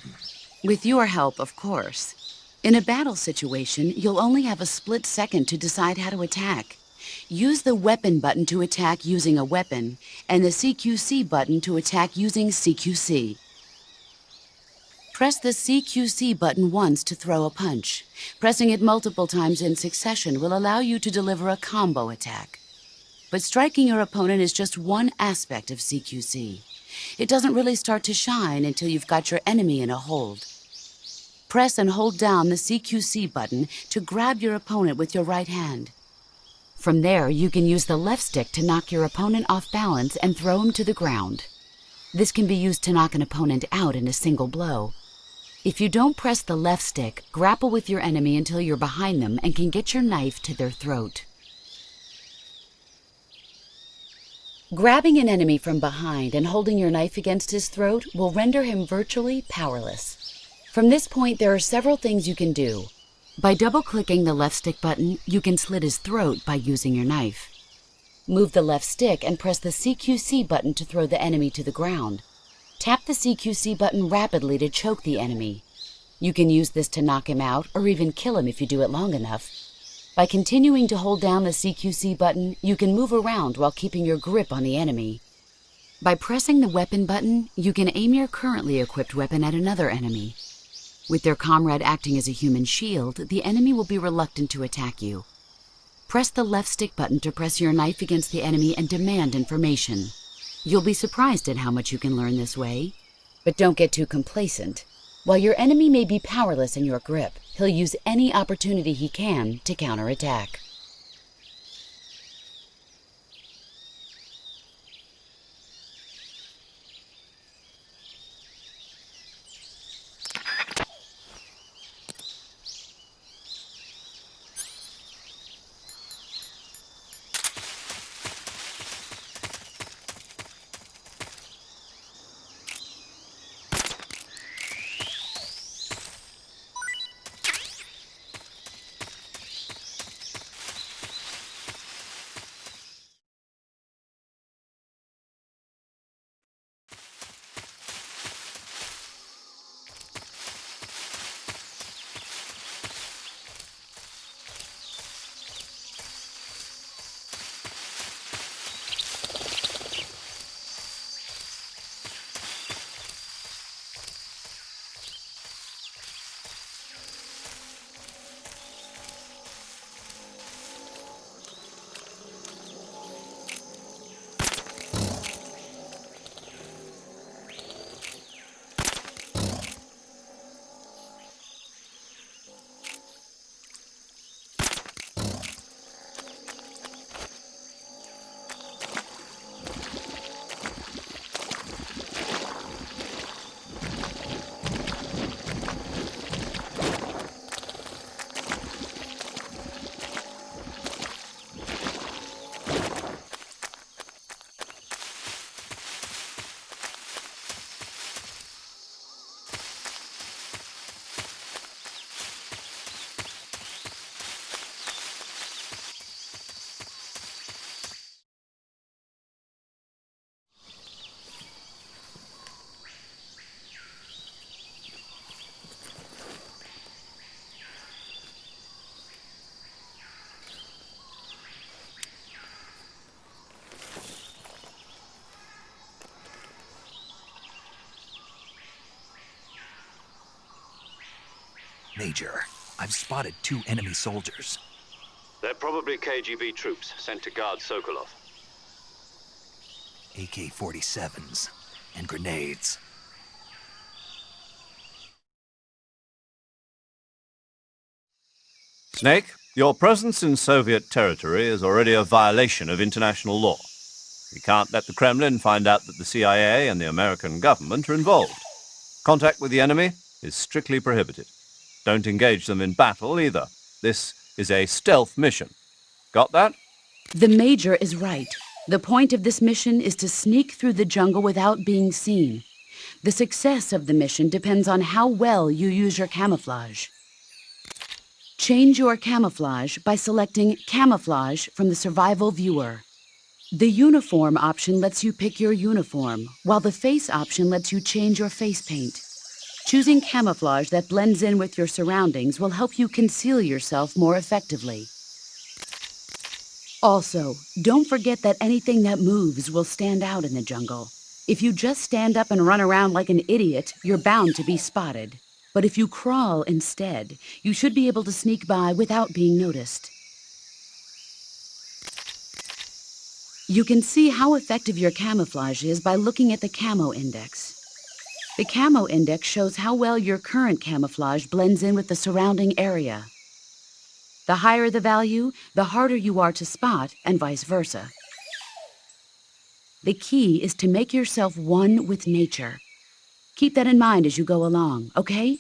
[SPEAKER 8] With your help, of course. In a battle situation, you'll only have a split second to decide how to attack. Use the weapon button to attack using a weapon, and the CQC button to attack using CQC. Press the CQC button once to throw a punch. Pressing it multiple times in succession will allow you to deliver a combo attack. But striking your opponent is just one aspect of CQC. It doesn't really start to shine until you've got your enemy in a hold. Press and hold down the CQC button to grab your opponent with your right hand. From there, you can use the left stick to knock your opponent off balance and throw him to the ground. This can be used to knock an opponent out in a single blow. If you don't press the left stick, grapple with your enemy until you're behind them and can get your knife to their throat. Grabbing an enemy from behind and holding your knife against his throat will render him virtually powerless. From this point, there are several things you can do. By double-clicking the left stick button, you can slit his throat by using your knife. Move the left stick and press the CQC button to throw the enemy to the ground. Tap the CQC button rapidly to choke the enemy. You can use this to knock him out or even kill him if you do it long enough. By continuing to hold down the CQC button, you can move around while keeping your grip on the enemy. By pressing the weapon button, you can aim your currently equipped weapon at another enemy. With their comrade acting as a human shield, the enemy will be reluctant to attack you. Press the left stick button to press your knife against the enemy and demand information. You'll be surprised at how much you can learn this way. But don't get too complacent. While your enemy may be powerless in your grip, he'll use any opportunity he can to counterattack.
[SPEAKER 2] Major, I've spotted 2 enemy soldiers.
[SPEAKER 3] They're probably KGB troops sent to guard Sokolov.
[SPEAKER 2] AK-47s and grenades.
[SPEAKER 4] Snake, your presence in Soviet territory is already a violation of international law. We can't let the Kremlin find out that the CIA and the American government are involved. Contact with the enemy is strictly prohibited. Don't engage them in battle either. This is a stealth mission. Got that?
[SPEAKER 8] The Major is right. The point of this mission is to sneak through the jungle without being seen. The success of the mission depends on how well you use your camouflage. Change your camouflage by selecting Camouflage from the Survival Viewer. The Uniform option lets you pick your uniform, while the Face option lets you change your face paint. Choosing camouflage that blends in with your surroundings will help you conceal yourself more effectively. Also, don't forget that anything that moves will stand out in the jungle. If you just stand up and run around like an idiot, you're bound to be spotted. But if you crawl instead, you should be able to sneak by without being noticed. You can see how effective your camouflage is by looking at the Camo Index. The Camo Index shows how well your current camouflage blends in with the surrounding area. The higher the value, the harder you are to spot, and vice versa. The key is to make yourself one with nature. Keep that in mind as you go along, okay?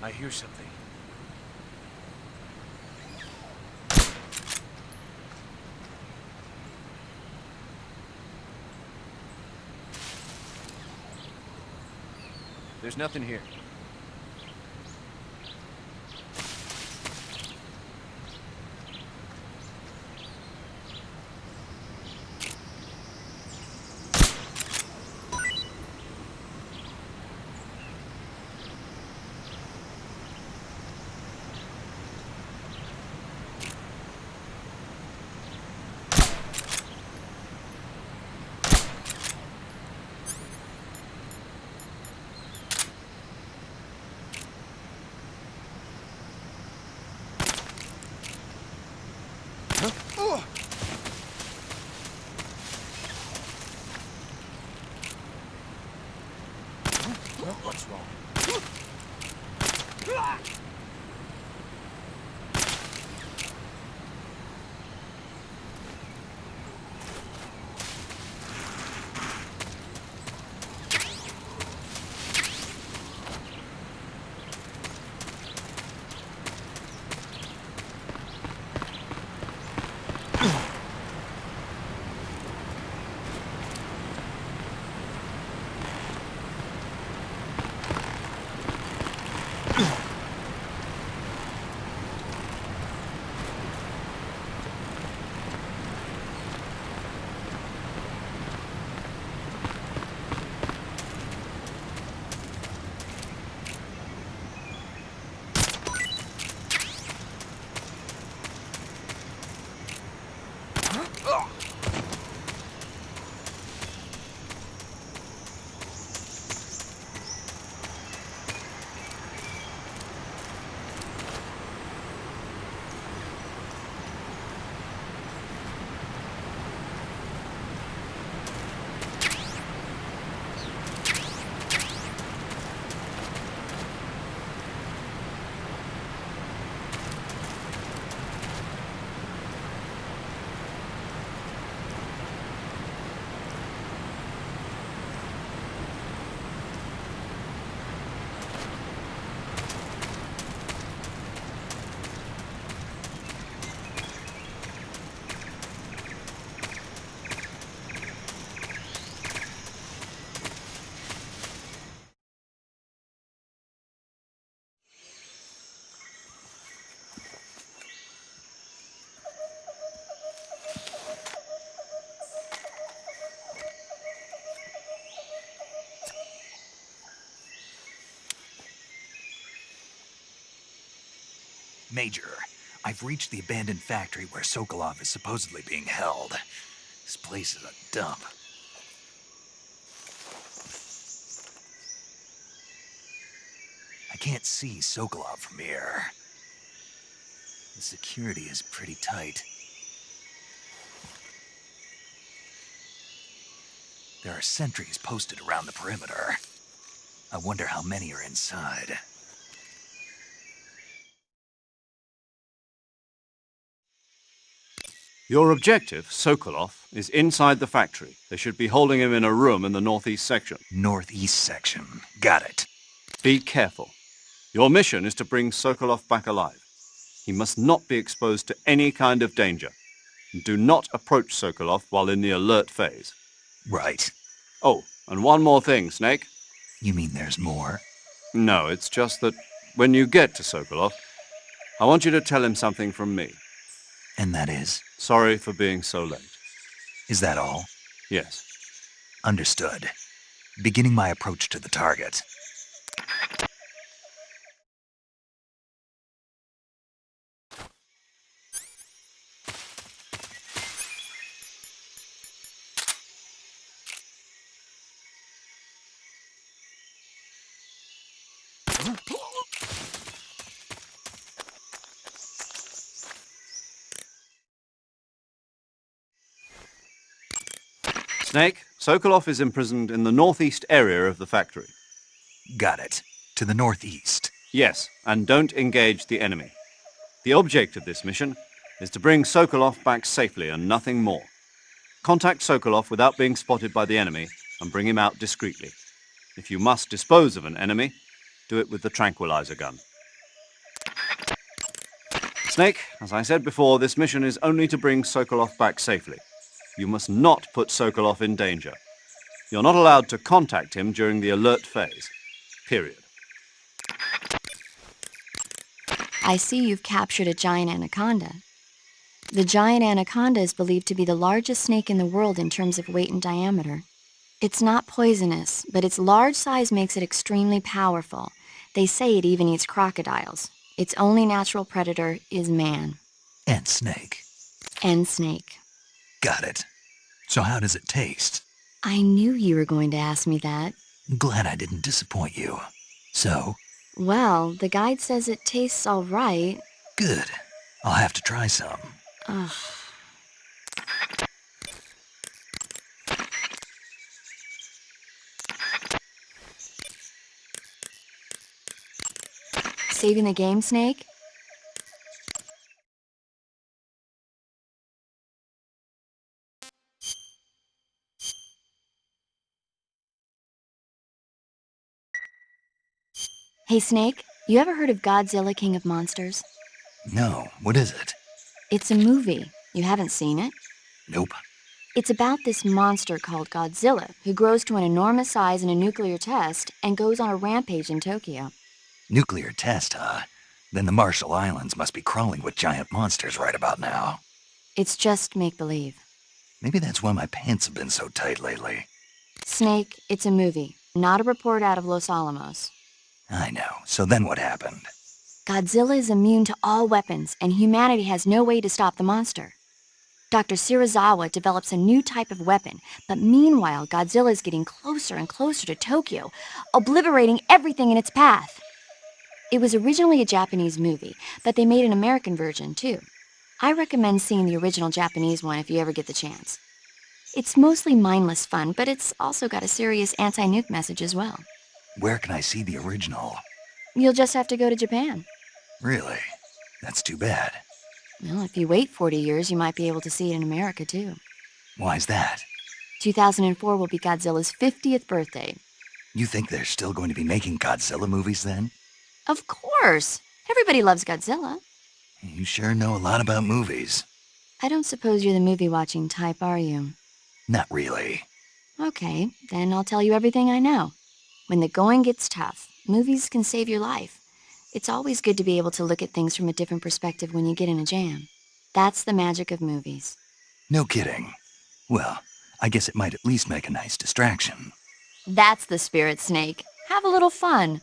[SPEAKER 9] I hear something. There's nothing here. What's wrong?
[SPEAKER 2] Major, I've reached the abandoned factory where Sokolov is supposedly being held. This place is a dump. I can't see Sokolov from here. The security is pretty tight. There are sentries posted around the perimeter. I wonder how many are inside.
[SPEAKER 4] Your objective, Sokolov, is inside the factory. They should be holding him in a room in the northeast section.
[SPEAKER 2] Northeast section. Got it.
[SPEAKER 4] Be careful. Your mission is to bring Sokolov back alive. He must not be exposed to any kind of danger. Do not approach Sokolov while in the alert phase.
[SPEAKER 2] Right.
[SPEAKER 4] Oh, and one more thing, Snake.
[SPEAKER 2] You mean there's more?
[SPEAKER 4] No, it's just that when you get to Sokolov, I want you to tell him something from me.
[SPEAKER 2] And that is?
[SPEAKER 4] Sorry for being so late.
[SPEAKER 2] Is that all?
[SPEAKER 4] Yes.
[SPEAKER 2] Understood. Beginning my approach to the target.
[SPEAKER 4] Snake, Sokolov is imprisoned in the northeast area of the factory.
[SPEAKER 2] Got it. To the northeast.
[SPEAKER 4] Yes, and don't engage the enemy. The object of this mission is to bring Sokolov back safely and nothing more. Contact Sokolov without being spotted by the enemy and bring him out discreetly. If you must dispose of an enemy, do it with the tranquilizer gun. Snake, as I said before, this mission is only to bring Sokolov back safely. You must not put Sokolov in danger. You're not allowed to contact him during the alert phase. Period.
[SPEAKER 7] I see you've captured a giant anaconda. The giant anaconda is believed to be the largest snake in the world in terms of weight and diameter. It's not poisonous, but its large size makes it extremely powerful. They say it even eats crocodiles. Its only natural predator is man.
[SPEAKER 2] And snake.
[SPEAKER 7] And snake.
[SPEAKER 2] Got it. So how does it taste?
[SPEAKER 7] I knew you were going to ask me that.
[SPEAKER 2] Glad I didn't disappoint you. So?
[SPEAKER 7] Well, the guide says it tastes all right.
[SPEAKER 2] Good. I'll have to try some.
[SPEAKER 7] Ugh. Saving the game, Snake? Hey, Snake, you ever heard of Godzilla, King of Monsters?
[SPEAKER 2] No, what is it?
[SPEAKER 7] It's a movie. You haven't seen it?
[SPEAKER 2] Nope.
[SPEAKER 7] It's about this monster called Godzilla who grows to an enormous size in a nuclear test and goes on a rampage in Tokyo.
[SPEAKER 2] Nuclear test, huh? Then the Marshall Islands must be crawling with giant monsters right about now.
[SPEAKER 7] It's just make-believe.
[SPEAKER 2] Maybe that's why my pants have been so tight lately.
[SPEAKER 7] Snake, it's a movie, not a report out of Los Alamos.
[SPEAKER 2] I know. So then what happened?
[SPEAKER 7] Godzilla is immune to all weapons, and humanity has no way to stop the monster. Dr. Shirazawa develops a new type of weapon, but meanwhile, Godzilla is getting closer and closer to Tokyo, obliterating everything in its path. It was originally a Japanese movie, but they made an American version, too. I recommend seeing the original Japanese one if you ever get the chance. It's mostly mindless fun, but it's also got a serious anti-nuke message as well.
[SPEAKER 2] Where can I see the original?
[SPEAKER 7] You'll just have to go to Japan.
[SPEAKER 2] Really? That's too bad.
[SPEAKER 7] Well, if you wait 40 years, you might be able to see it in America, too.
[SPEAKER 2] Why's that?
[SPEAKER 7] 2004 will be Godzilla's 50th birthday.
[SPEAKER 2] You think they're still going to be making Godzilla movies then?
[SPEAKER 7] Of course! Everybody loves Godzilla.
[SPEAKER 2] You sure know a lot about movies.
[SPEAKER 7] I don't suppose you're the movie-watching type, are you?
[SPEAKER 2] Not really.
[SPEAKER 7] Okay, then I'll tell you everything I know. When the going gets tough, movies can save your life. It's always good to be able to look at things from a different perspective when you get in a jam. That's the magic of movies.
[SPEAKER 2] No kidding. Well, I guess it might at least make a nice distraction.
[SPEAKER 7] That's the spirit, Snake. Have a little fun.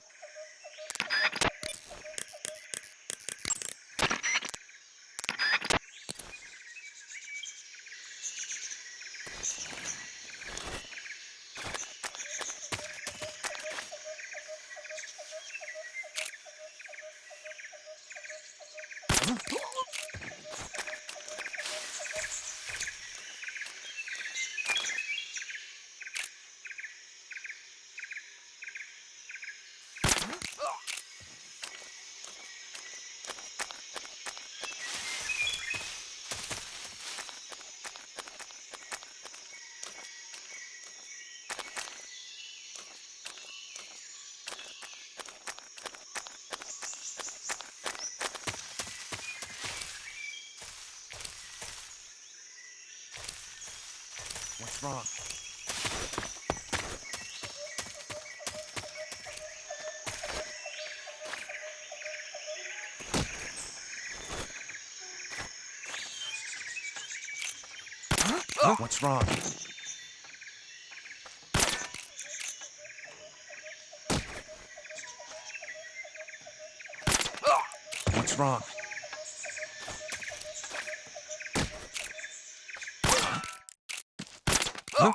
[SPEAKER 9] What's wrong? Huh? What's wrong? What's wrong? Huh?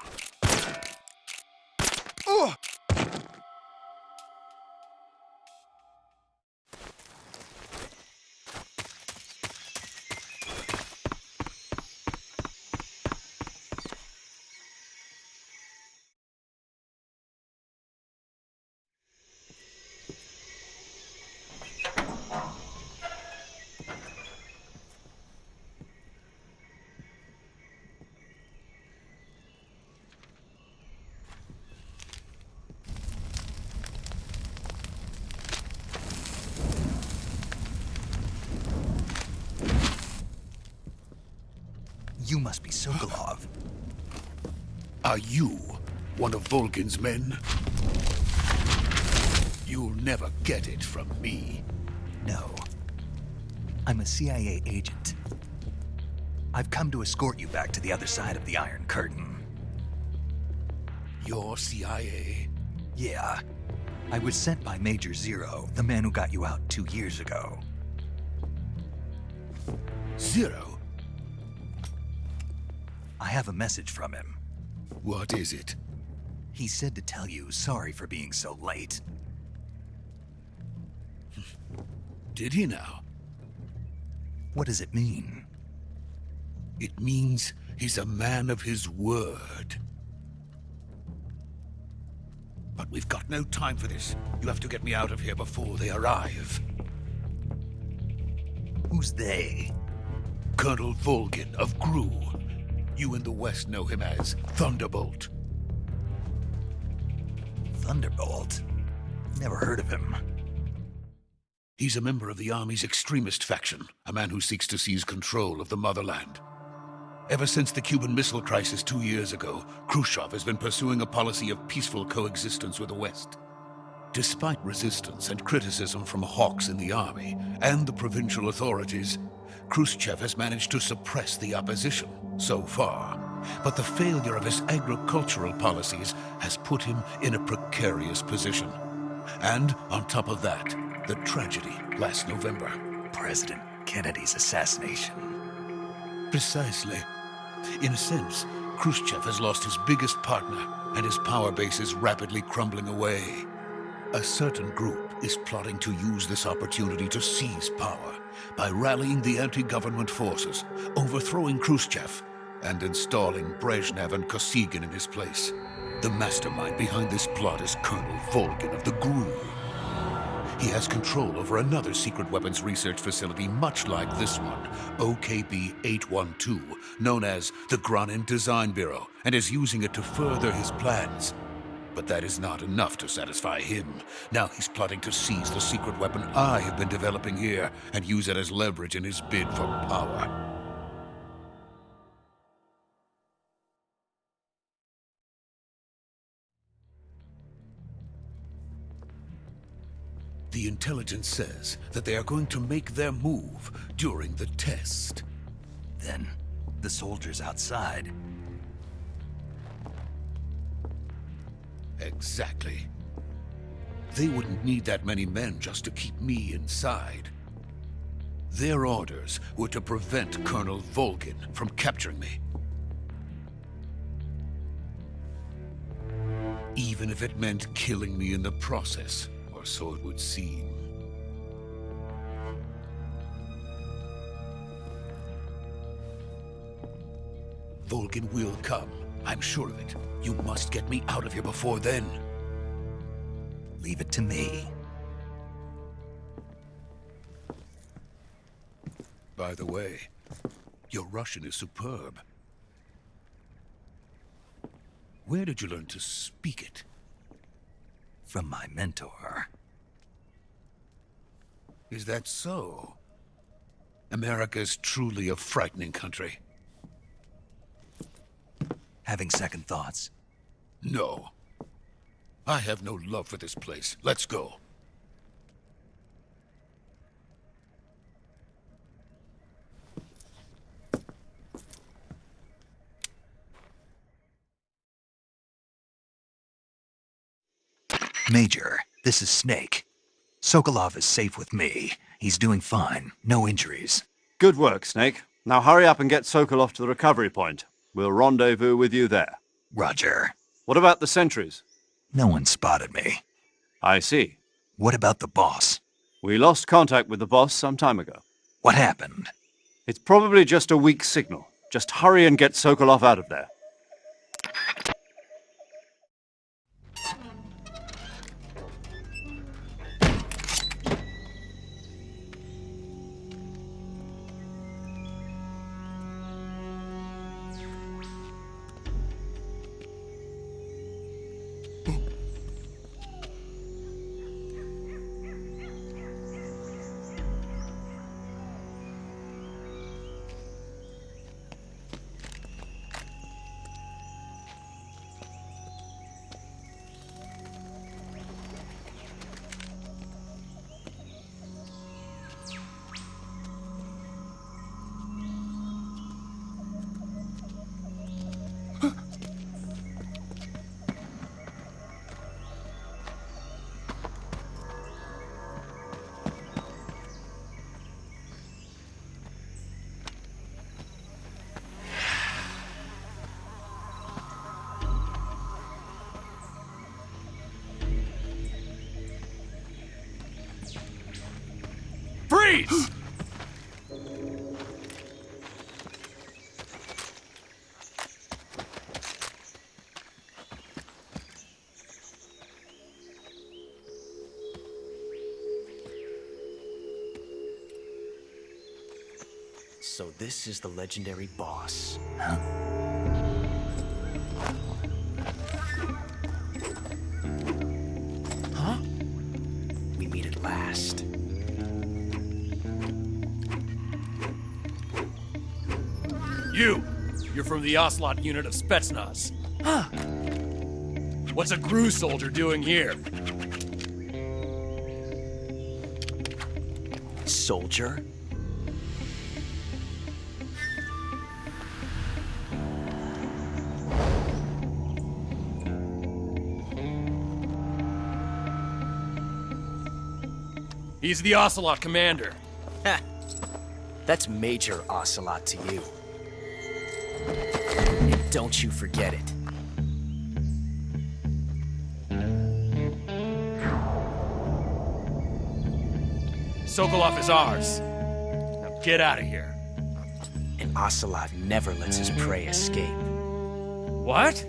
[SPEAKER 2] You must be Sokolov.
[SPEAKER 10] Are you one of Volgin's men? You'll never get it from me.
[SPEAKER 2] No. I'm a CIA agent. I've come to escort you back to the other side of the Iron Curtain.
[SPEAKER 10] You're CIA?
[SPEAKER 2] Yeah. I was sent by Major Zero, the man who got you out 2 years ago.
[SPEAKER 10] Zero?
[SPEAKER 2] I have a message from him.
[SPEAKER 10] What is it?
[SPEAKER 2] He said to tell you sorry for being so late.
[SPEAKER 10] Did he now?
[SPEAKER 2] What does it mean?
[SPEAKER 10] It means he's a man of his word. But we've got no time for this. You have to get me out of here before they arrive.
[SPEAKER 2] Who's they?
[SPEAKER 10] Colonel Volgin of GRU. You in the West know him as Thunderbolt.
[SPEAKER 2] Thunderbolt? Never heard of him.
[SPEAKER 10] He's a member of the Army's extremist faction, a man who seeks to seize control of the motherland. Ever since the Cuban Missile Crisis 2 years ago, Khrushchev has been pursuing a policy of peaceful coexistence with the West. Despite resistance and criticism from hawks in the army and the provincial authorities, Khrushchev has managed to suppress the opposition so far. But the failure of his agricultural policies has put him in a precarious position. And on top of that, the tragedy last November.
[SPEAKER 2] President Kennedy's assassination.
[SPEAKER 10] Precisely. In a sense, Khrushchev has lost his biggest partner, and his power base is rapidly crumbling away. A certain group is plotting to use this opportunity to seize power by rallying the anti-government forces, overthrowing Khrushchev, and installing Brezhnev and Kosygin in his place. The mastermind behind this plot is Colonel Volgin of the GRU. He has control over another secret weapons research facility much like this one, OKB-812, known as the Granin Design Bureau, and is using it to further his plans. But that is not enough to satisfy him. Now he's plotting to seize the secret weapon I have been developing here and use it as leverage in his bid for power. The intelligence says that they are going to make their move during the test.
[SPEAKER 2] Then, the soldiers outside.
[SPEAKER 10] Exactly. They wouldn't need that many men just to keep me inside. Their orders were to prevent Colonel Volgin from capturing me. Even if it meant killing me in the process. Or so it would seem. Volgin will come. I'm sure of it. You must get me out of here before then.
[SPEAKER 2] Leave it to me.
[SPEAKER 10] By the way, your Russian is superb. Where did you learn to speak it?
[SPEAKER 2] From my mentor.
[SPEAKER 10] Is that so? America's truly a frightening country.
[SPEAKER 2] Having second thoughts?
[SPEAKER 10] No. I have no love for this place. Let's go.
[SPEAKER 2] Major, this is Snake. Sokolov is safe with me. He's doing fine. No injuries.
[SPEAKER 4] Good work, Snake. Now hurry up and get Sokolov to the recovery point. We'll rendezvous with you there.
[SPEAKER 2] Roger.
[SPEAKER 4] What about the sentries?
[SPEAKER 2] No one spotted me.
[SPEAKER 4] I see.
[SPEAKER 2] What about the boss?
[SPEAKER 4] We lost contact with the boss some time ago.
[SPEAKER 2] What happened?
[SPEAKER 4] It's probably just a weak signal. Just hurry and get Sokolov out of there.
[SPEAKER 10] Freeze!
[SPEAKER 6] So this is the legendary boss.
[SPEAKER 9] Huh?
[SPEAKER 6] We meet at last.
[SPEAKER 11] You're from the Ocelot unit of Spetsnaz.
[SPEAKER 9] Huh?
[SPEAKER 11] What's a GRU soldier doing here?
[SPEAKER 6] Soldier?
[SPEAKER 11] He's the Ocelot commander.
[SPEAKER 6] Ha! That's Major Ocelot to you. And don't you forget it.
[SPEAKER 11] Sokolov is ours. Now get out of here.
[SPEAKER 6] And Ocelot never lets his prey escape.
[SPEAKER 11] What?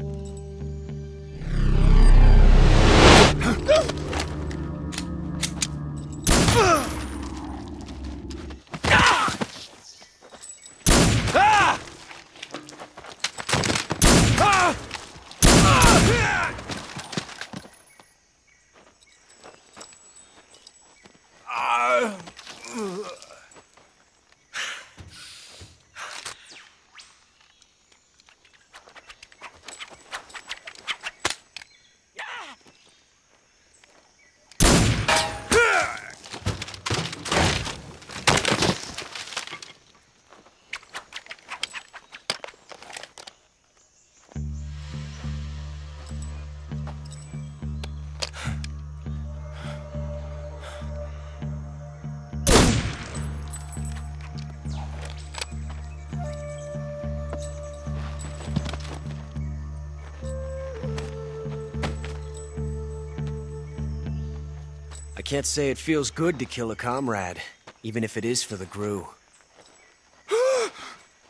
[SPEAKER 6] I can't say it feels good to kill a comrade, even if it is for the GRU.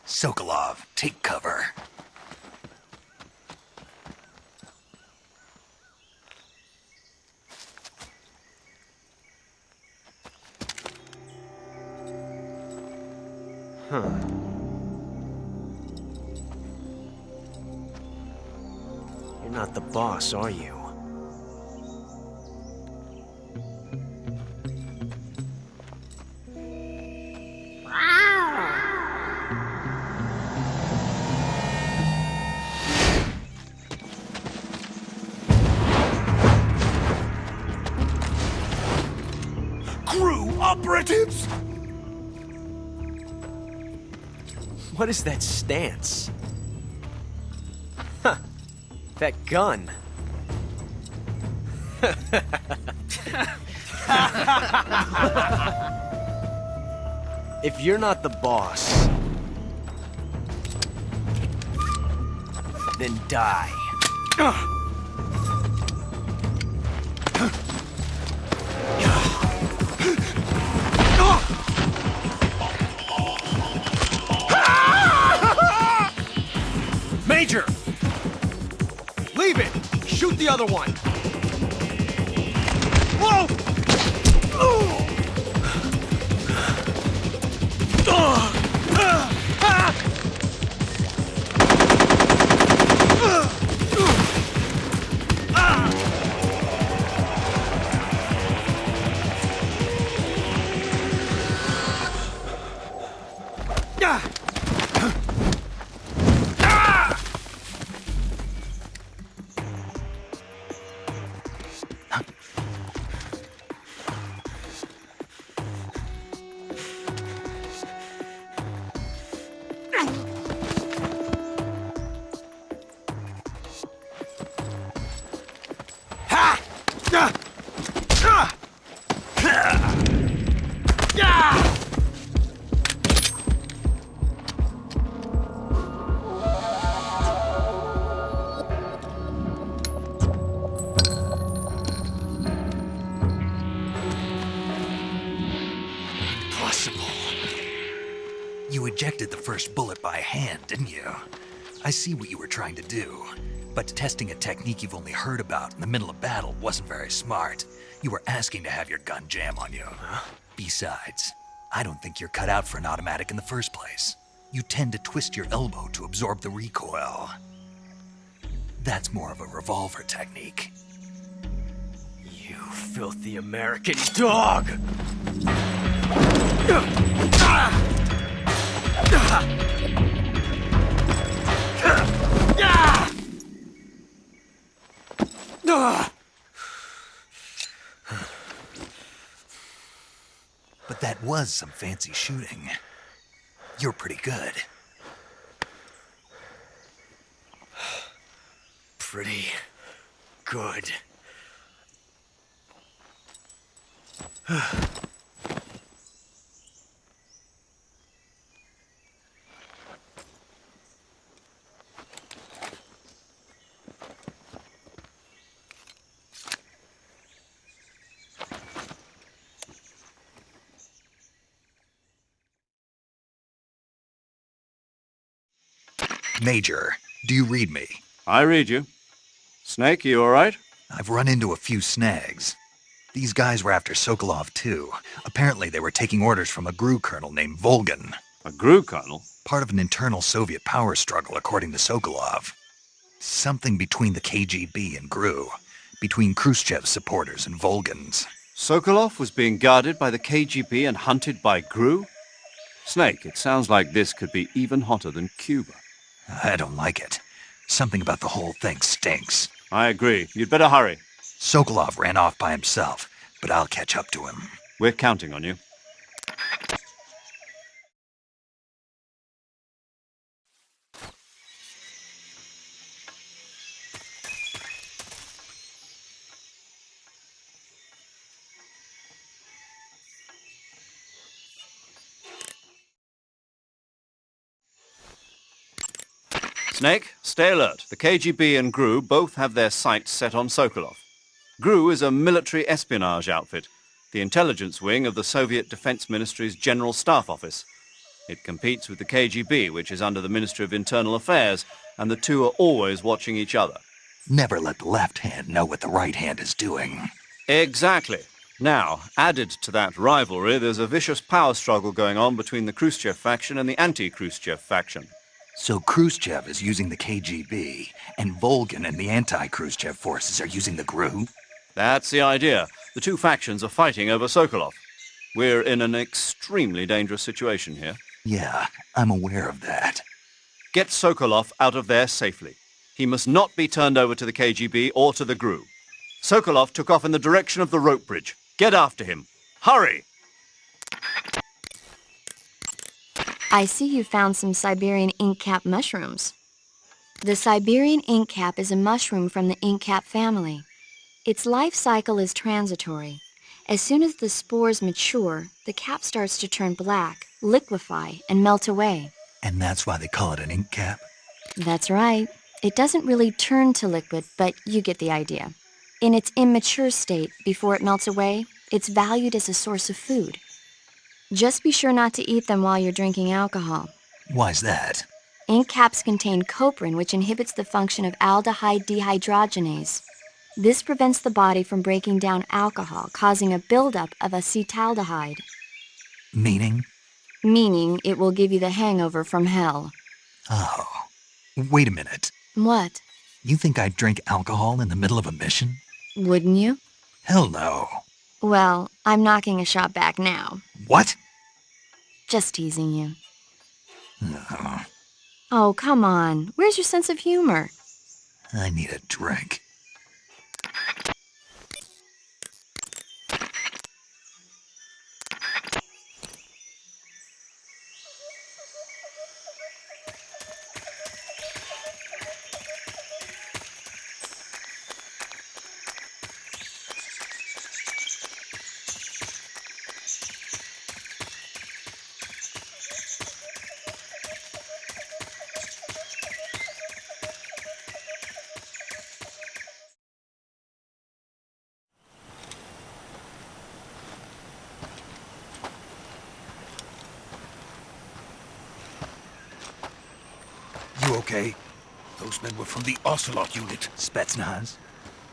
[SPEAKER 2] Sokolov, take cover.
[SPEAKER 6] Huh. You're not the boss, are you?
[SPEAKER 9] GRU operatives!
[SPEAKER 6] What is that stance? Huh. That gun. If you're not the boss, then die.
[SPEAKER 9] Major! Leave it! Shoot the other one! Whoa!
[SPEAKER 2] You ejected the first bullet by hand, didn't you? I see what you were trying to do, but testing a technique you've only heard about in the middle of battle wasn't very smart. You were asking to have your gun jam on you. Besides, I don't think you're cut out for an automatic in the first place. You tend to twist your elbow to absorb the recoil. That's more of a revolver technique.
[SPEAKER 6] You filthy American dog!
[SPEAKER 2] But that was some fancy shooting. You're pretty good.
[SPEAKER 6] Pretty good.
[SPEAKER 2] Major, do you read me?
[SPEAKER 4] I read you. Snake, you all right?
[SPEAKER 2] I've run into a few snags. These guys were after Sokolov, too. Apparently they were taking orders from a GRU colonel named Volgin.
[SPEAKER 4] A GRU colonel?
[SPEAKER 2] Part of an internal Soviet power struggle, according to Sokolov. Something between the KGB and GRU. Between Khrushchev's supporters and Volgin's.
[SPEAKER 4] Sokolov was being guarded by the KGB and hunted by GRU? Snake, it sounds like this could be even hotter than Cuba.
[SPEAKER 2] I don't like it. Something about the whole thing stinks.
[SPEAKER 4] I agree. You'd better hurry.
[SPEAKER 2] Sokolov ran off by himself, but I'll catch up to him.
[SPEAKER 4] We're counting on you. Snake, stay alert. The KGB and GRU both have their sights set on Sokolov. GRU is a military espionage outfit, the intelligence wing of the Soviet Defense Ministry's General Staff Office. It competes with the KGB, which is under the Ministry of Internal Affairs, and the two are always watching each other.
[SPEAKER 2] Never let the left hand know what the right hand is doing.
[SPEAKER 4] Exactly. Now, added to that rivalry, there's a vicious power struggle going on between the Khrushchev faction and the anti-Khrushchev faction.
[SPEAKER 2] So Khrushchev is using the KGB, and Volgin and the anti-Khrushchev forces are using the GRU?
[SPEAKER 4] That's the idea. The two factions are fighting over Sokolov. We're in an extremely dangerous situation here.
[SPEAKER 2] Yeah, I'm aware of that.
[SPEAKER 4] Get Sokolov out of there safely. He must not be turned over to the KGB or to the GRU. Sokolov took off in the direction of the rope bridge. Get after him. Hurry!
[SPEAKER 7] I see you found some Siberian inkcap mushrooms. The Siberian inkcap is a mushroom from the inkcap family. Its life cycle is transitory. As soon as the spores mature, the cap starts to turn black, liquefy, and melt away.
[SPEAKER 2] And that's why they call it an ink cap?
[SPEAKER 7] That's right. It doesn't really turn to liquid, but you get the idea. In its immature state, before it melts away, it's valued as a source of food. Just be sure not to eat them while you're drinking alcohol.
[SPEAKER 2] Why's that?
[SPEAKER 7] Ink caps contain coprin, which inhibits the function of aldehyde dehydrogenase. This prevents the body from breaking down alcohol, causing a buildup of acetaldehyde.
[SPEAKER 2] Meaning?
[SPEAKER 7] Meaning it will give you the hangover from hell.
[SPEAKER 2] Oh. Wait a minute.
[SPEAKER 7] What?
[SPEAKER 2] You think I'd drink alcohol in the middle of a mission?
[SPEAKER 7] Wouldn't you?
[SPEAKER 2] Hell no.
[SPEAKER 7] Well, I'm knocking a shot back now.
[SPEAKER 2] What?
[SPEAKER 7] Just teasing you.
[SPEAKER 2] No.
[SPEAKER 7] Oh, come on. Where's your sense of humor?
[SPEAKER 2] I need a drink.
[SPEAKER 10] You okay? Those men were from the Ocelot unit.
[SPEAKER 2] Spetsnaz?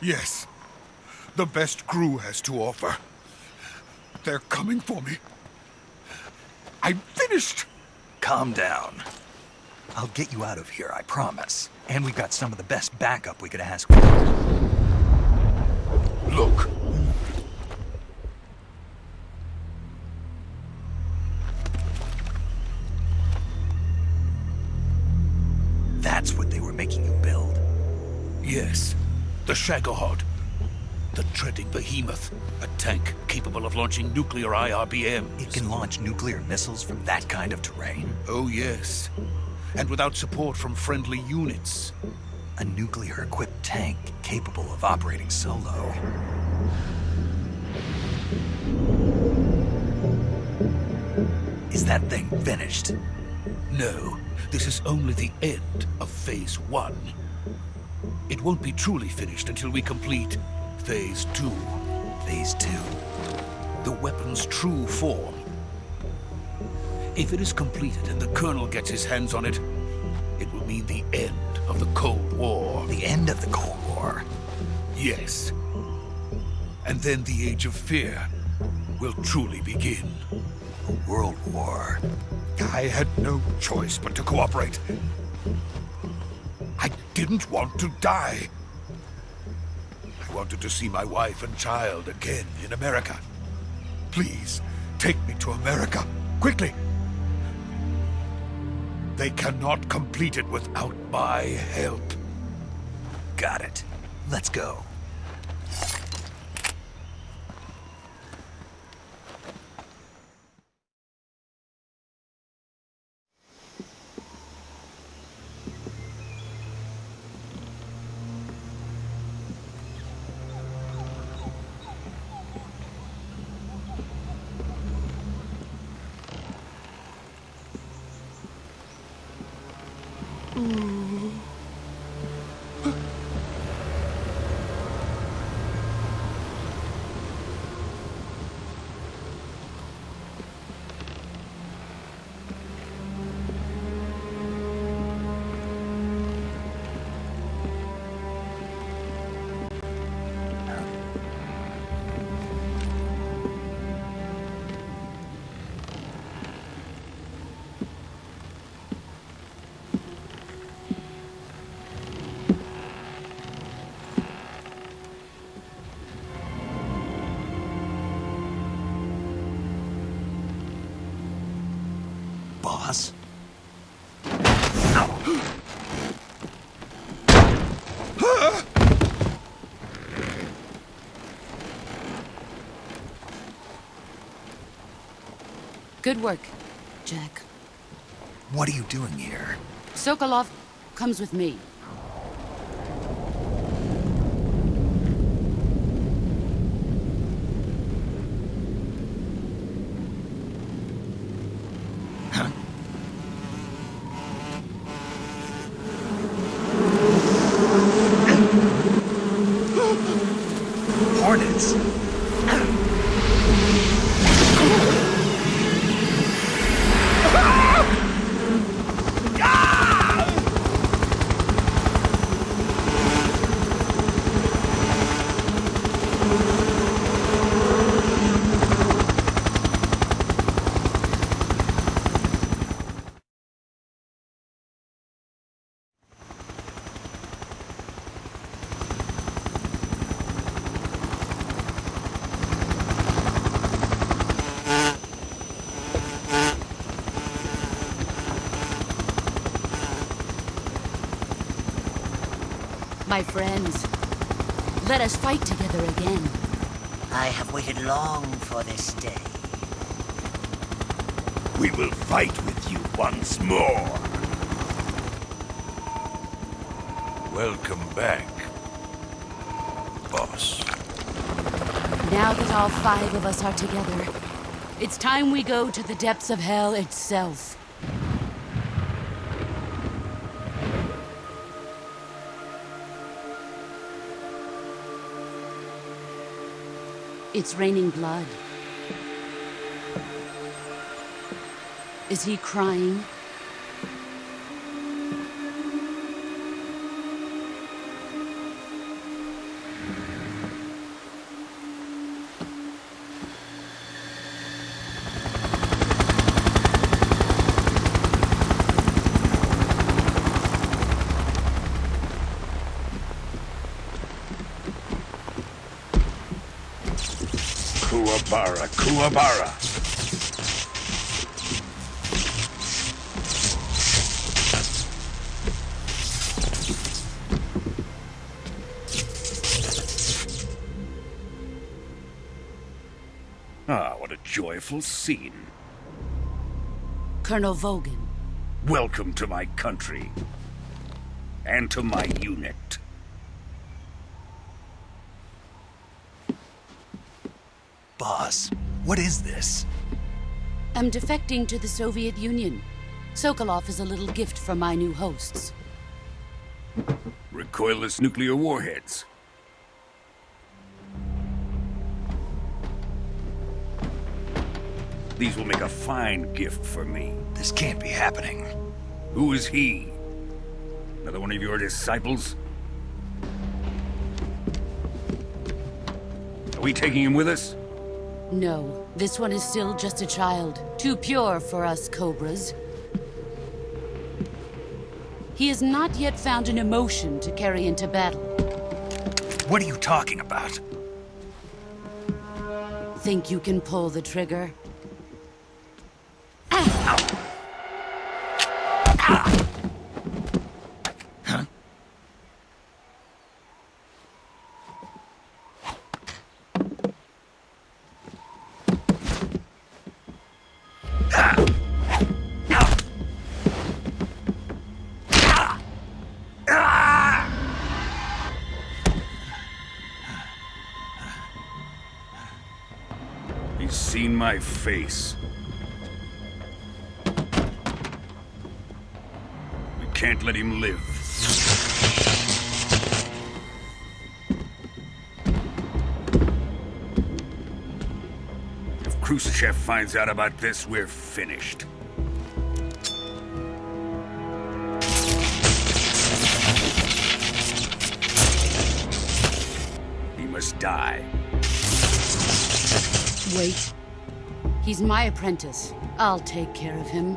[SPEAKER 10] Yes. The best GRU has to offer. They're coming for me. I'm finished!
[SPEAKER 2] Calm down. I'll get you out of here, I promise. And we've got some of the best backup we could ask for.
[SPEAKER 10] Look.
[SPEAKER 2] That's what they were making you build?
[SPEAKER 10] Yes. The Shagohod. The treading behemoth. A tank capable of launching nuclear IRBMs.
[SPEAKER 2] It can launch nuclear missiles from that kind of terrain?
[SPEAKER 10] Oh, yes. And without support from friendly units.
[SPEAKER 2] A nuclear-equipped tank capable of operating solo. Is that thing finished?
[SPEAKER 10] No, this is only the end of Phase 1. It won't be truly finished until we complete Phase 2.
[SPEAKER 2] Phase 2?
[SPEAKER 10] The weapon's true form. If it is completed and the Colonel gets his hands on it, it will mean the end of the Cold War.
[SPEAKER 2] The end of the Cold War?
[SPEAKER 10] Yes. And then the Age of Fear will truly begin.
[SPEAKER 2] A world war.
[SPEAKER 10] I had no choice but to cooperate. I didn't want to die. I wanted to see my wife and child again in America. Please, take me to America, quickly. They cannot complete it without my help.
[SPEAKER 2] Got it. Let's go. Boss?
[SPEAKER 8] Good work, Jack.
[SPEAKER 2] What are you doing here?
[SPEAKER 8] Sokolov comes with me.
[SPEAKER 2] Hornets?
[SPEAKER 8] My friends, let us fight together again.
[SPEAKER 12] I have waited long for this day.
[SPEAKER 9] We will fight with you once more.
[SPEAKER 10] Welcome back, boss.
[SPEAKER 8] Now that all 5 of us are together, it's time we go to the depths of hell itself. It's raining blood. Is he crying?
[SPEAKER 9] Kuwabara, Kuwabara. Ah, what a joyful scene.
[SPEAKER 8] Colonel Vogan.
[SPEAKER 9] Welcome to my country. And to my unit.
[SPEAKER 2] Boss, what is this?
[SPEAKER 8] I'm defecting to the Soviet Union. Sokolov is a little gift from my new hosts.
[SPEAKER 9] Recoilless nuclear warheads. These will make a fine gift for me.
[SPEAKER 2] This can't be happening.
[SPEAKER 9] Who is he? Another one of your disciples? Are we taking him with us?
[SPEAKER 8] No, this one is still just a child. Too pure for us Cobras. He has not yet found an emotion to carry into battle.
[SPEAKER 2] What are you talking about?
[SPEAKER 8] Think you can pull the trigger?
[SPEAKER 9] He's seen my face. We can't let him live. If Khrushchev finds out about this, we're finished. He must die.
[SPEAKER 8] Wait. He's my apprentice. I'll take care of him.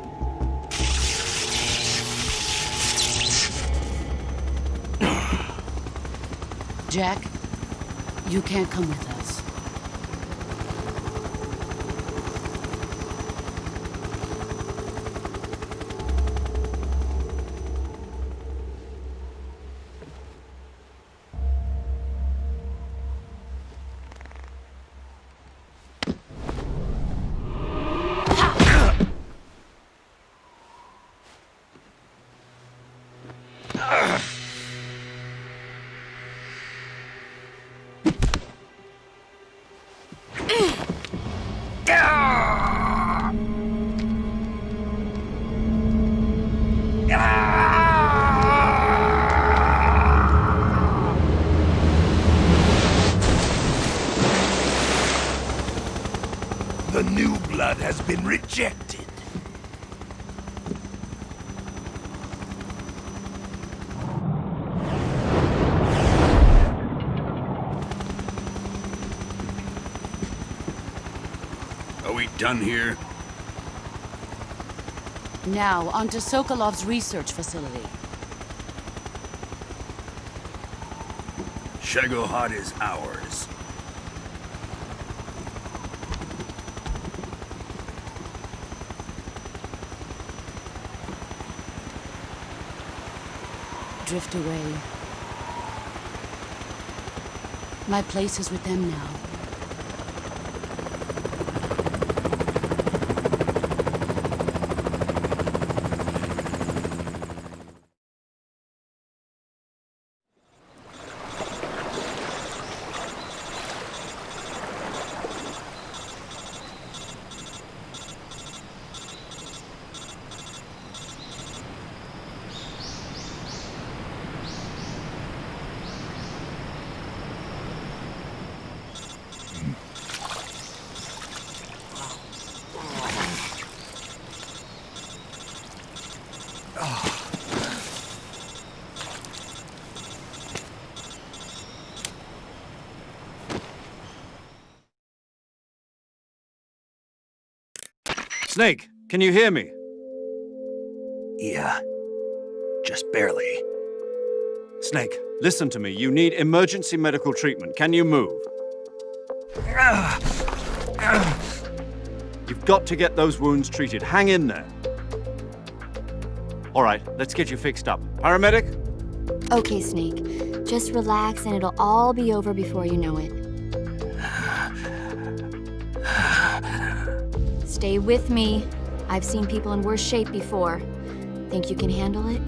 [SPEAKER 8] Jack, you can't come with us.
[SPEAKER 9] The new blood has been rejected. Are we done here?
[SPEAKER 8] Now, onto Sokolov's research facility.
[SPEAKER 9] Shegohod is ours.
[SPEAKER 8] Drift away. My place is with them now.
[SPEAKER 4] Snake, can you hear me?
[SPEAKER 2] Yeah. Just barely.
[SPEAKER 4] Snake, listen to me. You need emergency medical treatment. Can you move? You've got to get those wounds treated. Hang in there. All right, let's get you fixed up. Paramedic?
[SPEAKER 7] Okay, Snake. Just relax and it'll all be over before you know it. Stay with me. I've seen people in worse shape before. Think you can handle it?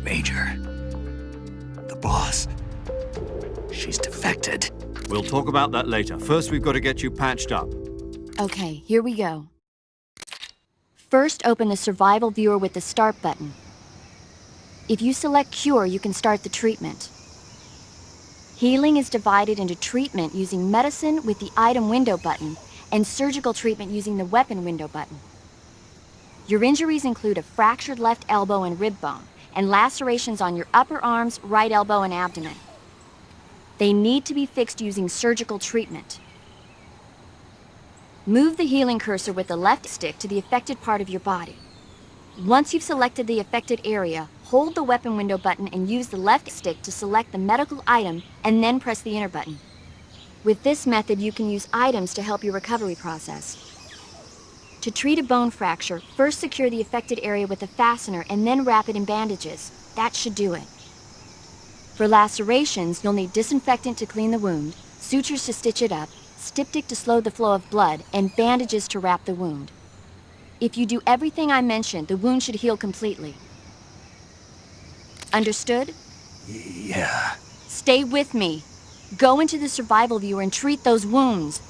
[SPEAKER 2] Major. The boss. She's defected.
[SPEAKER 4] We'll talk about that later. First, we've got to get you patched up.
[SPEAKER 7] Okay, here we go. First, open the survival viewer with the start button. If you select cure, you can start the treatment. Healing is divided into treatment using medicine with the item window button and surgical treatment using the weapon window button. Your injuries include a fractured left elbow and rib bone, and lacerations on your upper arms, right elbow, and abdomen. They need to be fixed using surgical treatment. Move the healing cursor with the left stick to the affected part of your body. Once you've selected the affected area, hold the weapon window button and use the left stick to select the medical item and then press the enter button. With this method, you can use items to help your recovery process. To treat a bone fracture, first secure the affected area with a fastener and then wrap it in bandages. That should do it. For lacerations, you'll need disinfectant to clean the wound, sutures to stitch it up, styptic to slow the flow of blood, and bandages to wrap the wound. If you do everything I mentioned, the wound should heal completely. Understood?
[SPEAKER 2] Yeah.
[SPEAKER 7] Stay with me. Go into the survival viewer and treat those wounds.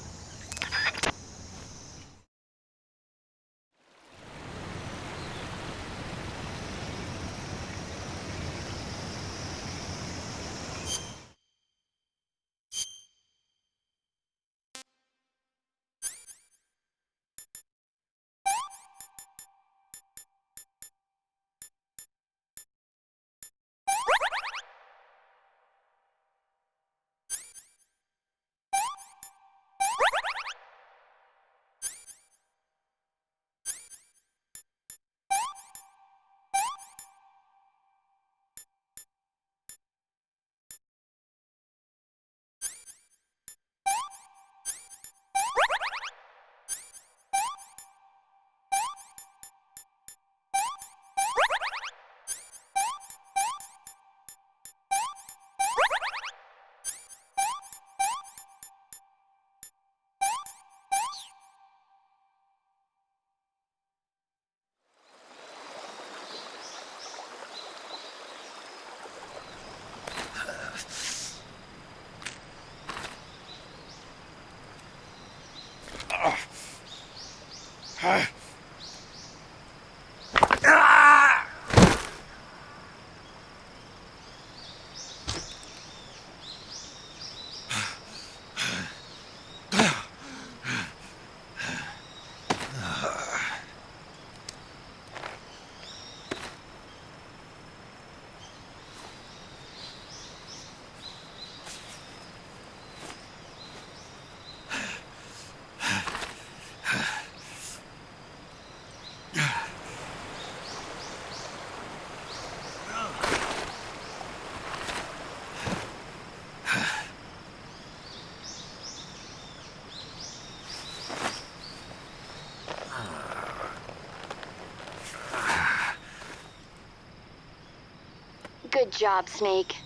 [SPEAKER 7] Good job, Snake.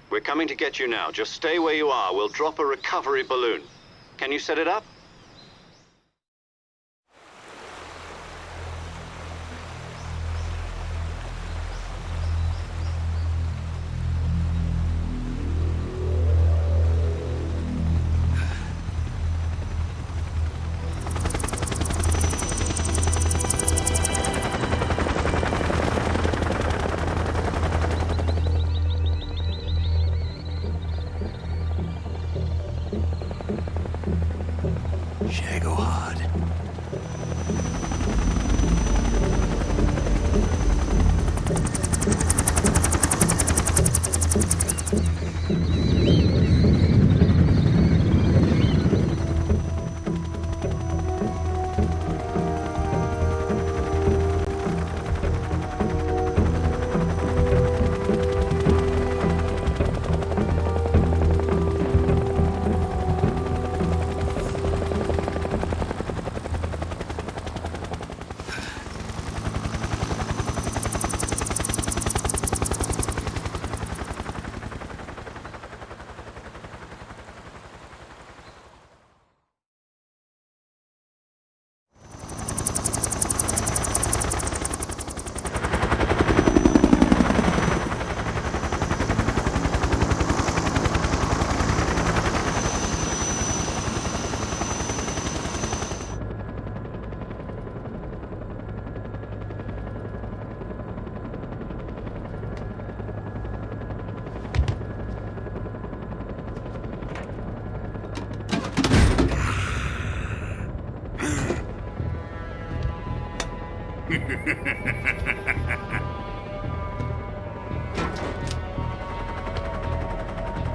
[SPEAKER 4] We're coming to get you now. Just stay where you are. We'll drop a recovery balloon. Can you set it up?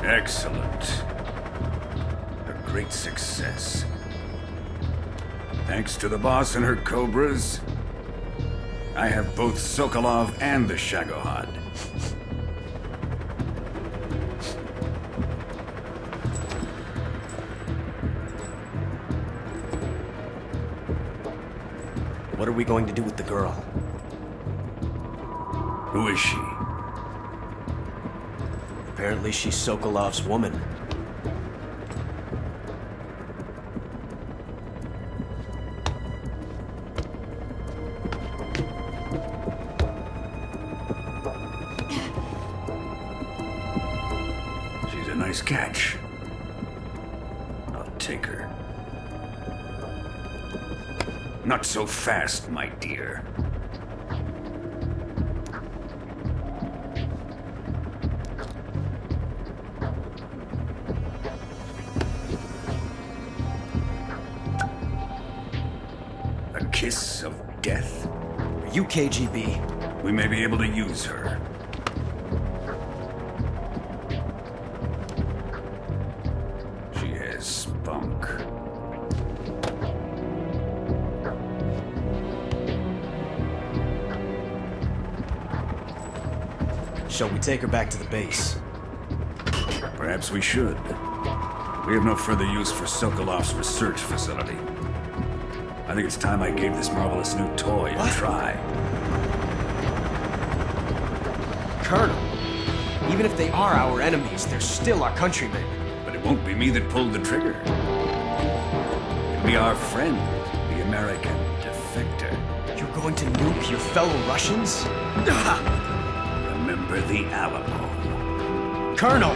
[SPEAKER 9] Excellent. A great success. Thanks to the boss and her cobras, I have both Sokolov and the Shagohod.
[SPEAKER 6] What are we going to do with the girl?
[SPEAKER 9] Who is she?
[SPEAKER 6] Apparently she's Sokolov's woman.
[SPEAKER 9] She's a nice catch. I'll take her. Not so fast, my dear. A kiss of death?
[SPEAKER 6] Are you KGB?
[SPEAKER 9] We may be able to use her. She has spunk.
[SPEAKER 6] Shall we take her back to the base?
[SPEAKER 9] Perhaps we should. We have no further use for Sokolov's research facility. I think it's time I gave this marvelous new toy a try.
[SPEAKER 6] Colonel, even if they are our enemies, they're still our countrymen.
[SPEAKER 9] But it won't be me that pulled the trigger. It'll be our friend, the American defector.
[SPEAKER 6] You're going to nuke your fellow Russians?
[SPEAKER 9] Remember the Alamo.
[SPEAKER 6] Colonel!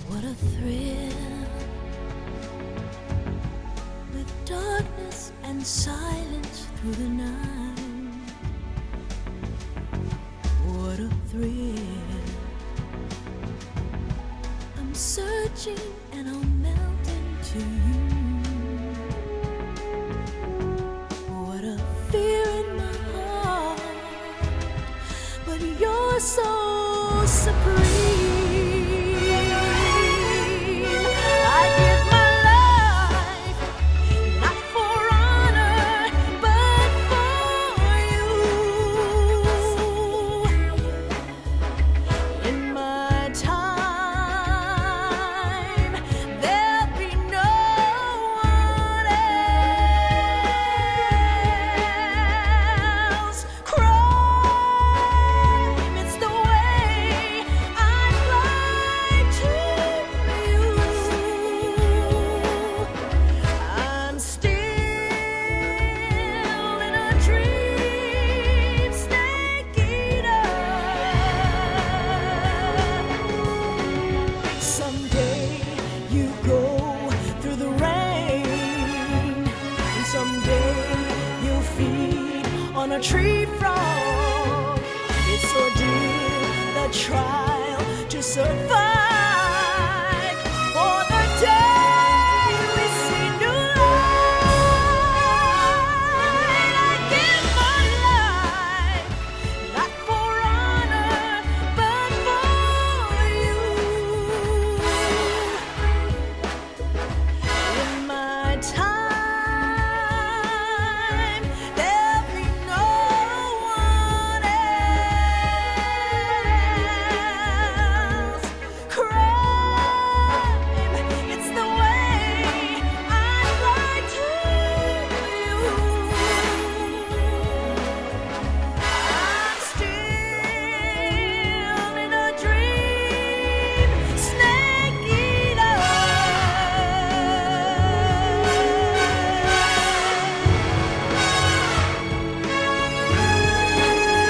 [SPEAKER 1] What a thrill, with darkness and silence through the night. What a thrill, I'm searching and I'll melt into you. What a fear in my heart, but you're so supreme. A tree frog, it's ordeal, the trial, just survive for the day we see new light. I give my life, not for honor, but for you. In my time, there'll be no one else. Crime, it's the way I lie to you. I'm still in a dream, snake eater.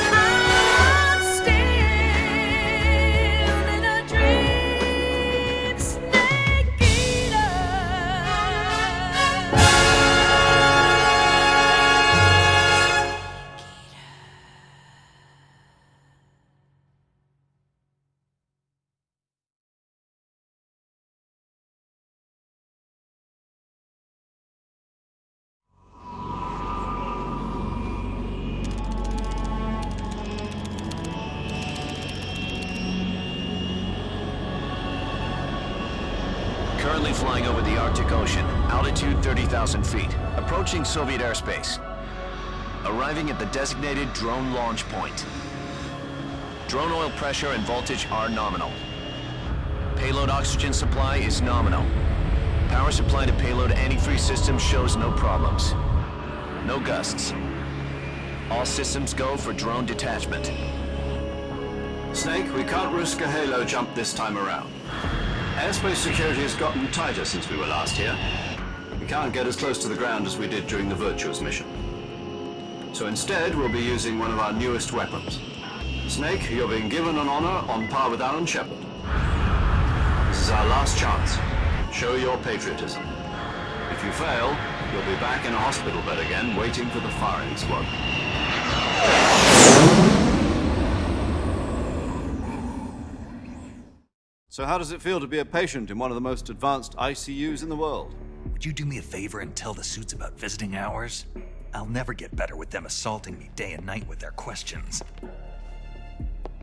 [SPEAKER 1] I'm still in a dream, snake eater.
[SPEAKER 5] Currently flying over the Arctic Ocean, altitude 30,000 feet, approaching Soviet airspace. Arriving at the designated drone launch point. Drone oil pressure and voltage are nominal. Payload oxygen supply is nominal. Power supply to payload antifreeze system shows no problems. No gusts. All systems go for drone detachment.
[SPEAKER 4] Snake, we can't risk a halo jump this time around. Airspace security has gotten tighter since we were last here. We can't get as close to the ground as we did during the Virtuous Mission. So instead, we'll be using one of our newest weapons. Snake, you're being given an honor on par with Alan Shepard. This is our last chance. Show your patriotism. If you fail, you'll be back in a hospital bed again, waiting for the firing squad. So how does it feel to be a patient in one of the most advanced ICUs in the world?
[SPEAKER 2] Would you do me a favor and tell the suits about visiting hours? I'll never get better with them assaulting me day and night with their questions.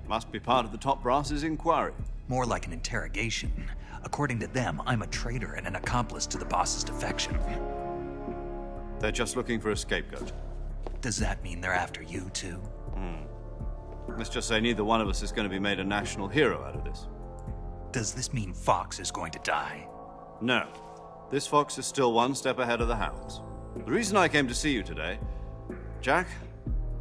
[SPEAKER 4] Must be part of the top brass's inquiry.
[SPEAKER 2] More like an interrogation. According to them, I'm a traitor and an accomplice to the boss's defection.
[SPEAKER 4] They're just looking for a scapegoat.
[SPEAKER 2] Does that mean they're after you, too?
[SPEAKER 4] Let's just say neither one of us is going to be made a national hero out of this.
[SPEAKER 2] Does this mean Fox is going to die?
[SPEAKER 4] No. This fox is still one step ahead of the hounds. The reason I came to see you today, Jack,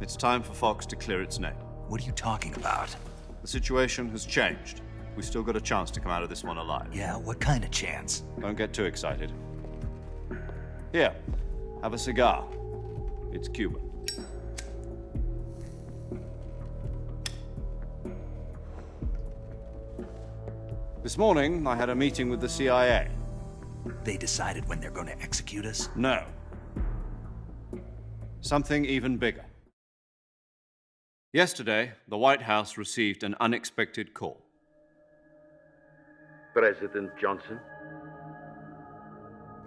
[SPEAKER 4] it's time for Fox to clear its name.
[SPEAKER 2] What are you talking about?
[SPEAKER 4] The situation has changed. We've still got a chance to come out of this one alive.
[SPEAKER 2] Yeah, what kind of chance?
[SPEAKER 4] Don't get too excited. Here, have a cigar. It's Cuban. This morning, I had a meeting with the CIA.
[SPEAKER 2] They decided when they're going to execute us?
[SPEAKER 4] No. Something even bigger. Yesterday, the White House received an unexpected call.
[SPEAKER 13] President Johnson?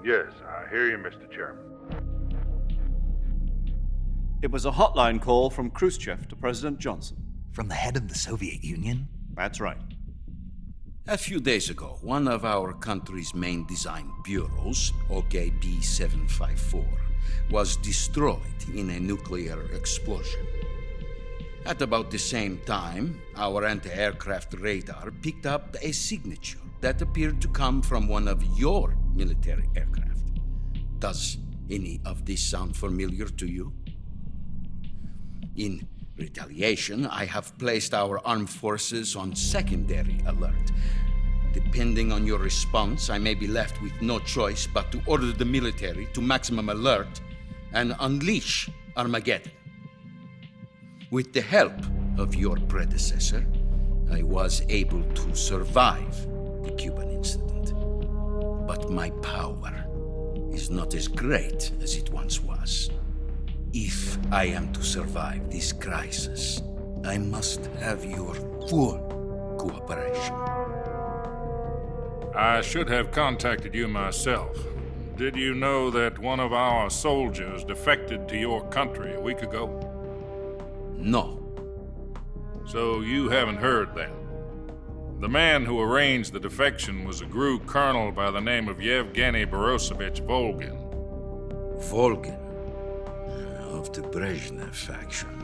[SPEAKER 14] Yes, I hear you, Mr. Chairman.
[SPEAKER 4] It was a hotline call from Khrushchev to President Johnson.
[SPEAKER 2] From the head of the Soviet Union?
[SPEAKER 4] That's right.
[SPEAKER 15] A few days ago, one of our country's main design bureaus, OKB 754, was destroyed in a nuclear explosion. At about the same time, our anti-aircraft radar picked up a signature that appeared to come from one of your military aircraft. Does any of this sound familiar to you? In retaliation, I have placed our armed forces on secondary alert. Depending on your response, I may be left with no choice but to order the military to maximum alert and unleash Armageddon. With the help of your predecessor, I was able to survive the Cuban incident. But my power is not as great as it once was. If I am to survive this crisis, I must have your full cooperation.
[SPEAKER 14] I should have contacted you myself. Did you know that one of our soldiers defected to your country a week ago?
[SPEAKER 15] No.
[SPEAKER 14] So you haven't heard then. The man who arranged the defection was a GRU colonel by the name of Yevgeny Borosovich Volgin.
[SPEAKER 15] Volgin? Of the Brezhnev faction.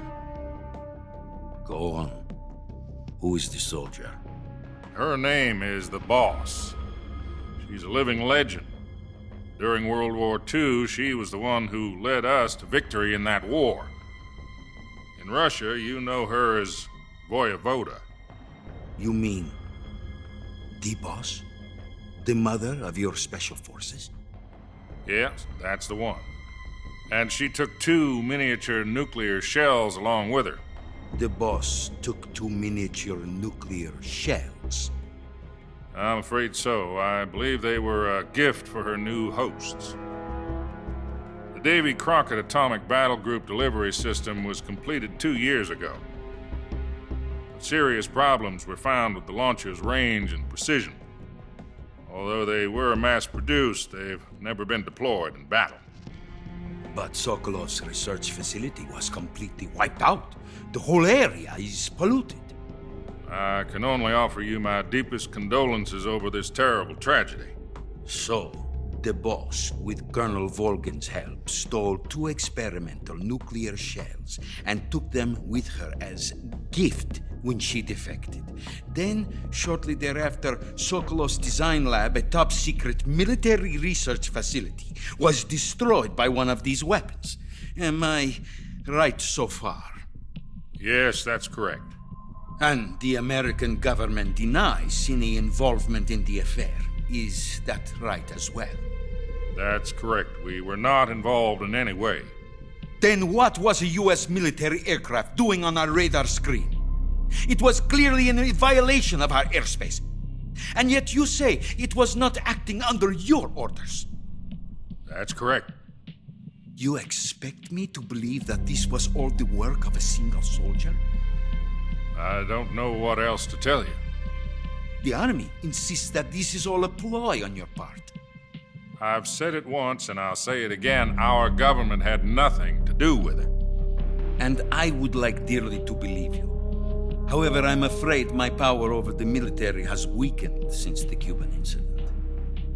[SPEAKER 15] Go on. Who is the soldier?
[SPEAKER 14] Her name is the Boss. She's a living legend. During World War II, she was the one who led us to victory in that war. In Russia, you know her as Voyevoda.
[SPEAKER 15] You mean the Boss? The mother of your special forces?
[SPEAKER 14] Yes, that's the one. And she took 2 miniature nuclear shells along with her.
[SPEAKER 15] The Boss took 2 miniature nuclear shells?
[SPEAKER 14] I'm afraid so. I believe they were a gift for her new hosts. The Davy Crockett Atomic Battle Group delivery system was completed 2 years ago. Serious problems were found with the launcher's range and precision. Although they were mass-produced, they've never been deployed in battle.
[SPEAKER 15] But Sokolov's research facility was completely wiped out. The whole area is polluted.
[SPEAKER 14] I can only offer you my deepest condolences over this terrible tragedy.
[SPEAKER 15] So, the Boss, with Colonel Volgin's help, stole 2 experimental nuclear shells and took them with her as gift when she defected. Then, shortly thereafter, Sokolov's design lab, a top-secret military research facility, was destroyed by one of these weapons. Am I right so far?
[SPEAKER 14] Yes, that's correct.
[SPEAKER 15] And the American government denies any involvement in the affair. Is that right as well?
[SPEAKER 14] That's correct. We were not involved in any way.
[SPEAKER 15] Then what was a U.S. military aircraft doing on our radar screen? It was clearly in violation of our airspace. And yet you say it was not acting under your orders.
[SPEAKER 14] That's correct.
[SPEAKER 15] You expect me to believe that this was all the work of a single soldier?
[SPEAKER 14] I don't know what else to tell you.
[SPEAKER 15] The army insists that this is all a ploy on your part.
[SPEAKER 14] I've said it once and I'll say it again. Our government had nothing to do with it.
[SPEAKER 15] And I would like dearly to believe you. However, I'm afraid my power over the military has weakened since the Cuban incident.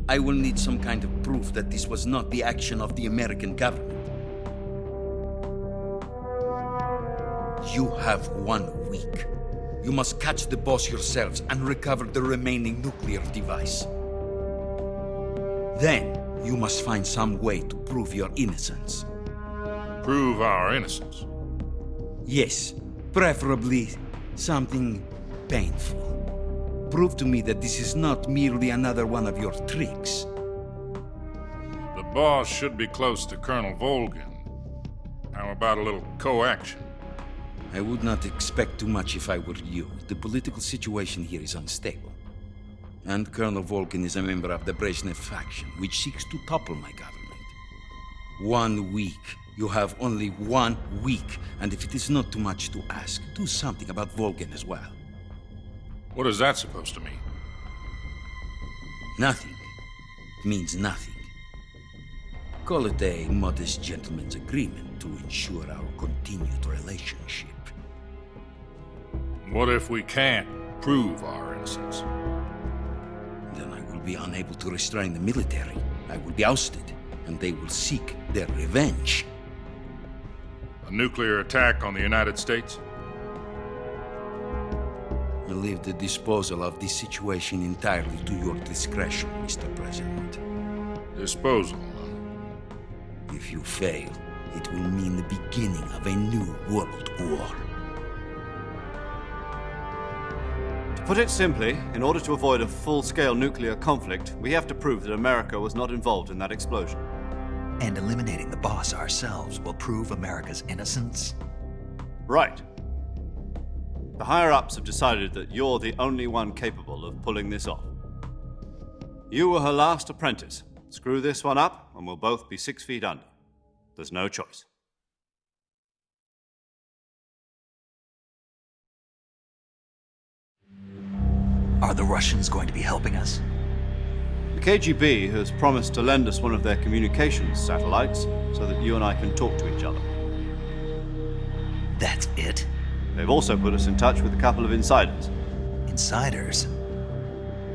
[SPEAKER 15] I will need some kind of proof that this was not the action of the American government. You have 1 week. You must catch the Boss yourselves and recover the remaining nuclear device. Then, you must find some way to prove your innocence.
[SPEAKER 14] Prove our innocence?
[SPEAKER 15] Yes, preferably something painful. Prove to me that this is not merely another one of your tricks.
[SPEAKER 14] The Boss should be close to Colonel Volgin. How about a little co-action?
[SPEAKER 15] I would not expect too much if I were you. The political situation here is unstable. And Colonel Volgin is a member of the Brezhnev faction, which seeks to topple my government. 1 week. You have only 1 week, and if it is not too much to ask, do something about Volgin as well.
[SPEAKER 14] What is that supposed to mean?
[SPEAKER 15] Nothing. It means nothing. Call it a modest gentleman's agreement to ensure our continued relationship.
[SPEAKER 14] What if we can't prove our innocence?
[SPEAKER 15] Then I will be unable to restrain the military. I will be ousted, and they will seek their revenge.
[SPEAKER 14] A nuclear attack on the United States?
[SPEAKER 15] I leave the disposal of this situation entirely to your discretion, Mr. President.
[SPEAKER 14] Disposal?
[SPEAKER 15] If you fail, it will mean the beginning of a new world war.
[SPEAKER 4] To put it simply, in order to avoid a full-scale nuclear conflict, we have to prove that America was not involved in that explosion.
[SPEAKER 2] And eliminating the Boss ourselves will prove America's innocence?
[SPEAKER 4] Right. The higher-ups have decided that you're the only one capable of pulling this off. You were her last apprentice. Screw this one up, and we'll both be 6 feet under. There's no choice.
[SPEAKER 2] Are the Russians going to be helping us?
[SPEAKER 4] The KGB has promised to lend us one of their communications satellites so that you and I can talk to each other.
[SPEAKER 2] That's it?
[SPEAKER 4] They've also put us in touch with a couple of insiders.
[SPEAKER 2] Insiders?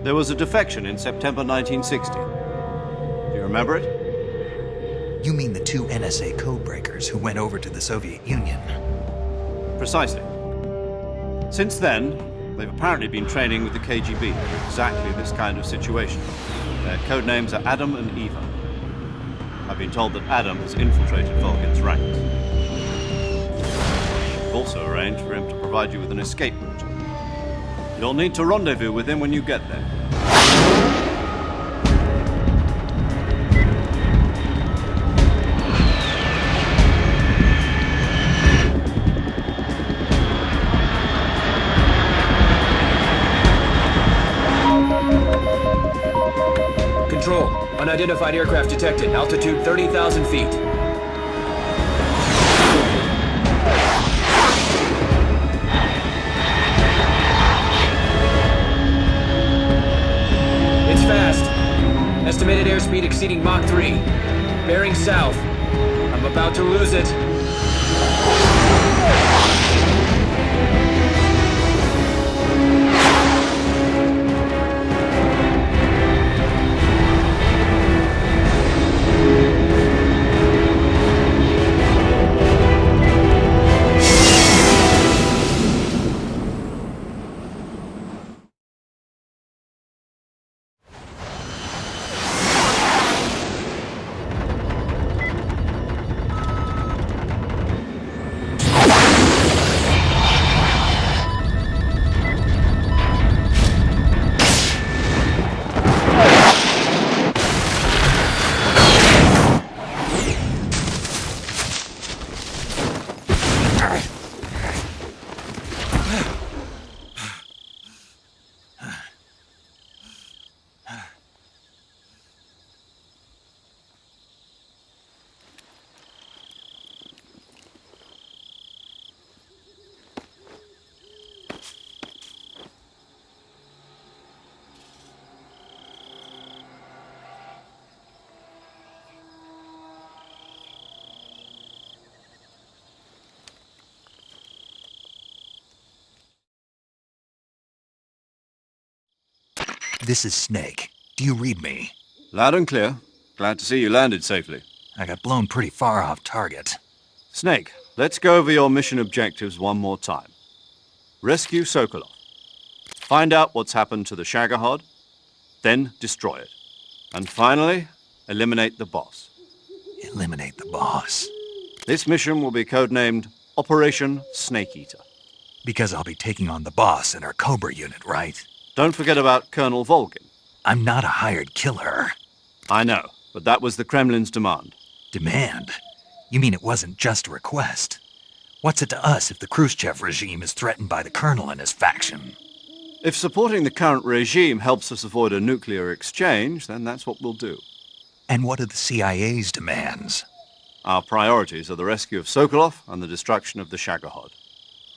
[SPEAKER 4] There was a defection in September 1960. Do you remember it?
[SPEAKER 2] You mean the two NSA codebreakers who went over to the Soviet Union?
[SPEAKER 4] Precisely. Since then, they've apparently been training with the KGB for exactly this kind of situation. Their code names are Adam and Eva. I've been told that Adam has infiltrated Volgin's ranks. We've also arranged for him to provide you with an escape route. You'll need to rendezvous with him when you get there.
[SPEAKER 6] Control. Unidentified aircraft detected. Altitude 30,000 feet. It's fast. Estimated airspeed exceeding Mach 3. Bearing south. I'm about to lose it.
[SPEAKER 2] This is Snake. Do you read me?
[SPEAKER 4] Loud and clear. Glad to see you landed safely.
[SPEAKER 2] I got blown pretty far off target.
[SPEAKER 4] Snake, let's go over your mission objectives one more time. Rescue Sokolov. Find out what's happened to the Shagohod, then destroy it. And finally, eliminate the boss.
[SPEAKER 2] Eliminate the boss?
[SPEAKER 4] This mission will be codenamed Operation Snake Eater.
[SPEAKER 2] Because I'll be taking on the boss and our Cobra unit, right?
[SPEAKER 4] Don't forget about Colonel Volgin.
[SPEAKER 2] I'm not a hired killer.
[SPEAKER 4] I know, but that was the Kremlin's demand.
[SPEAKER 2] Demand? You mean it wasn't just a request? What's it to us if the Khrushchev regime is threatened by the Colonel and his faction?
[SPEAKER 4] If supporting the current regime helps us avoid a nuclear exchange, then that's what we'll do.
[SPEAKER 2] And what are the CIA's demands?
[SPEAKER 4] Our priorities are the rescue of Sokolov and the destruction of the Shagohod.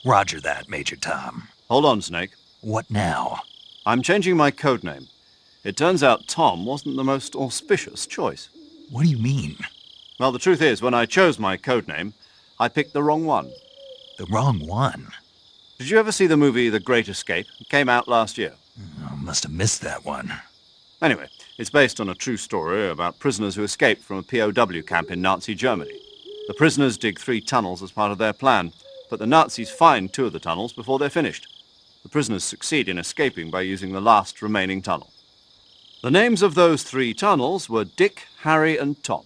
[SPEAKER 2] Roger that, Major Tom.
[SPEAKER 4] Hold on, Snake.
[SPEAKER 2] What now?
[SPEAKER 4] I'm changing my codename. It turns out Tom wasn't the most auspicious choice.
[SPEAKER 2] What do you mean?
[SPEAKER 4] Well, the truth is, when I chose my codename, I picked the wrong one.
[SPEAKER 2] The wrong one?
[SPEAKER 4] Did you ever see the movie The Great Escape? It came out last year.
[SPEAKER 2] I must have missed that one.
[SPEAKER 4] Anyway, it's based on a true story about prisoners who escaped from a POW camp in Nazi Germany. The prisoners dig 3 tunnels as part of their plan, but the Nazis find 2 of the tunnels before they're finished. The prisoners succeed in escaping by using the last remaining tunnel. The names of those 3 tunnels were Dick, Harry, and Tom.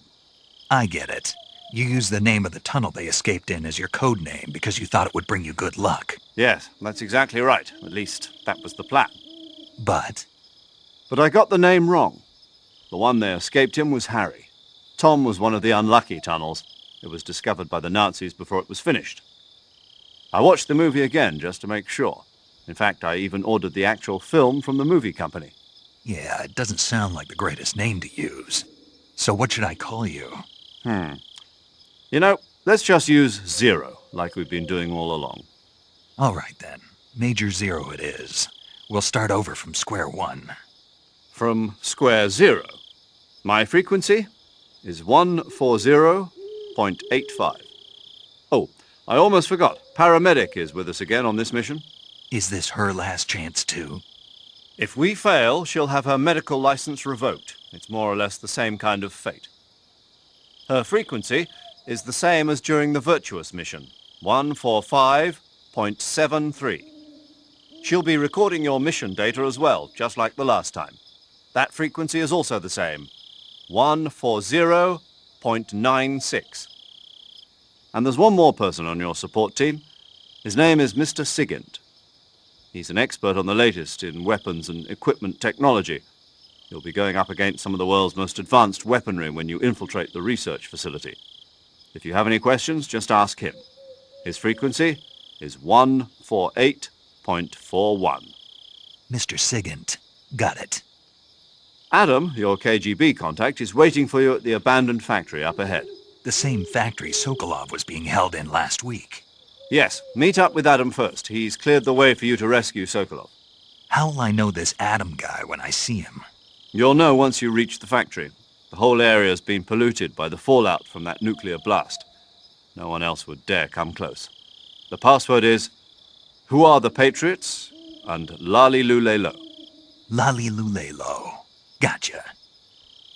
[SPEAKER 2] I get it. You used the name of the tunnel they escaped in as your code name because you thought it would bring you good luck.
[SPEAKER 4] Yes, that's exactly right. At least, that was the plan.
[SPEAKER 2] But
[SPEAKER 4] I got the name wrong. The one they escaped in was Harry. Tom was one of the unlucky tunnels. It was discovered by the Nazis before it was finished. I watched the movie again just to make sure. In fact, I even ordered the actual film from the movie company.
[SPEAKER 2] yeah, it doesn't sound like the greatest name to use. So what should I call you?
[SPEAKER 4] You know, let's just use Zero, like we've been doing all along.
[SPEAKER 2] All right then. Major Zero it is. We'll start over from square one.
[SPEAKER 4] From square zero. My frequency is 140.85. Oh, I almost forgot. Paramedic is with us again on this mission.
[SPEAKER 2] Is this her last chance, too?
[SPEAKER 4] If we fail, she'll have her medical license revoked. It's more or less the same kind of fate. Her frequency is the same as during the Virtuous Mission, 145.73. She'll be recording your mission data as well, just like the last time. That frequency is also the same, 140.96. And there's one more person on your support team. His name is Mr. Sigint. He's an expert on the latest in weapons and equipment technology. You'll be going up against some of the world's most advanced weaponry when you infiltrate the research facility. If you have any questions, just ask him. His frequency is 148.41.
[SPEAKER 2] Mr. Sigint. Got it.
[SPEAKER 4] Adam, your KGB contact, is waiting for you at the abandoned factory up ahead.
[SPEAKER 2] The same factory Sokolov was being held in last week.
[SPEAKER 4] Yes, meet up with Adam first. He's cleared the way for you to rescue Sokolov.
[SPEAKER 2] How will I know this Adam guy when I see him?
[SPEAKER 4] You'll know once you reach the factory. The whole area's been polluted by the fallout from that nuclear blast. No one else would dare come close. The password is, "Who are the Patriots?" and "Lali Lule Lo."
[SPEAKER 2] Lali Lule Lo. Gotcha.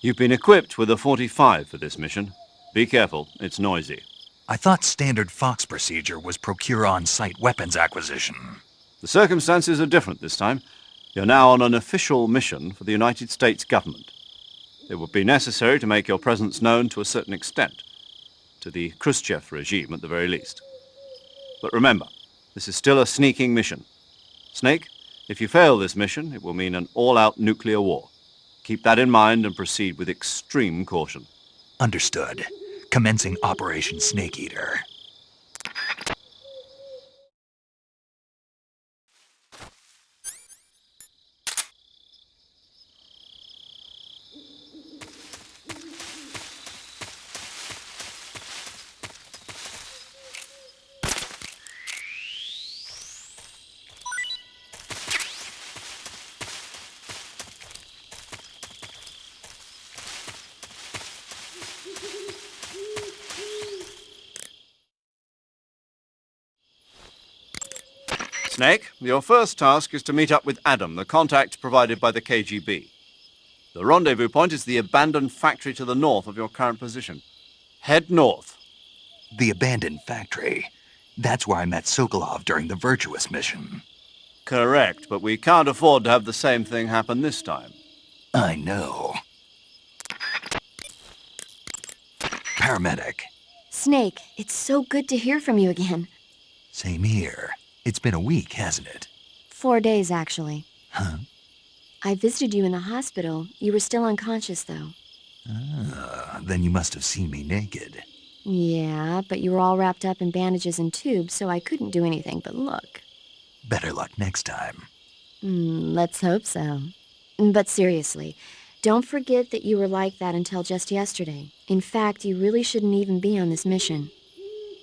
[SPEAKER 4] You've been equipped with a 45 for this mission. Be careful, it's noisy.
[SPEAKER 2] I thought standard Fox procedure was procure on-site weapons acquisition.
[SPEAKER 4] The circumstances are different this time. You're now on an official mission for the United States government. It would be necessary to make your presence known to a certain extent, to the Khrushchev regime at the very least. But remember, this is still a sneaking mission. Snake, if you fail this mission, it will mean an all-out nuclear war. Keep that in mind and proceed with extreme caution.
[SPEAKER 2] Understood. Commencing Operation Snake Eater.
[SPEAKER 4] Snake, your first task is to meet up with Adam, the contact provided by the KGB. The rendezvous point is the abandoned factory to the north of your current position. Head north.
[SPEAKER 2] The abandoned factory. That's where I met Sokolov during the Virtuous Mission.
[SPEAKER 4] Correct, but we can't afford to have the same thing happen this time.
[SPEAKER 2] I know. Paramedic.
[SPEAKER 7] Snake, it's so good to hear from you again.
[SPEAKER 2] Same here. It's been a week, hasn't it?
[SPEAKER 7] 4 days, actually.
[SPEAKER 2] Huh?
[SPEAKER 7] I visited you in the hospital. You were still unconscious, though.
[SPEAKER 2] Then you must have seen me naked.
[SPEAKER 7] Yeah, but you were all wrapped up in bandages and tubes, so I couldn't do anything but look.
[SPEAKER 2] Better luck next time.
[SPEAKER 7] Let's hope so. But seriously, don't forget that you were like that until just yesterday. In fact, you really shouldn't even be on this mission.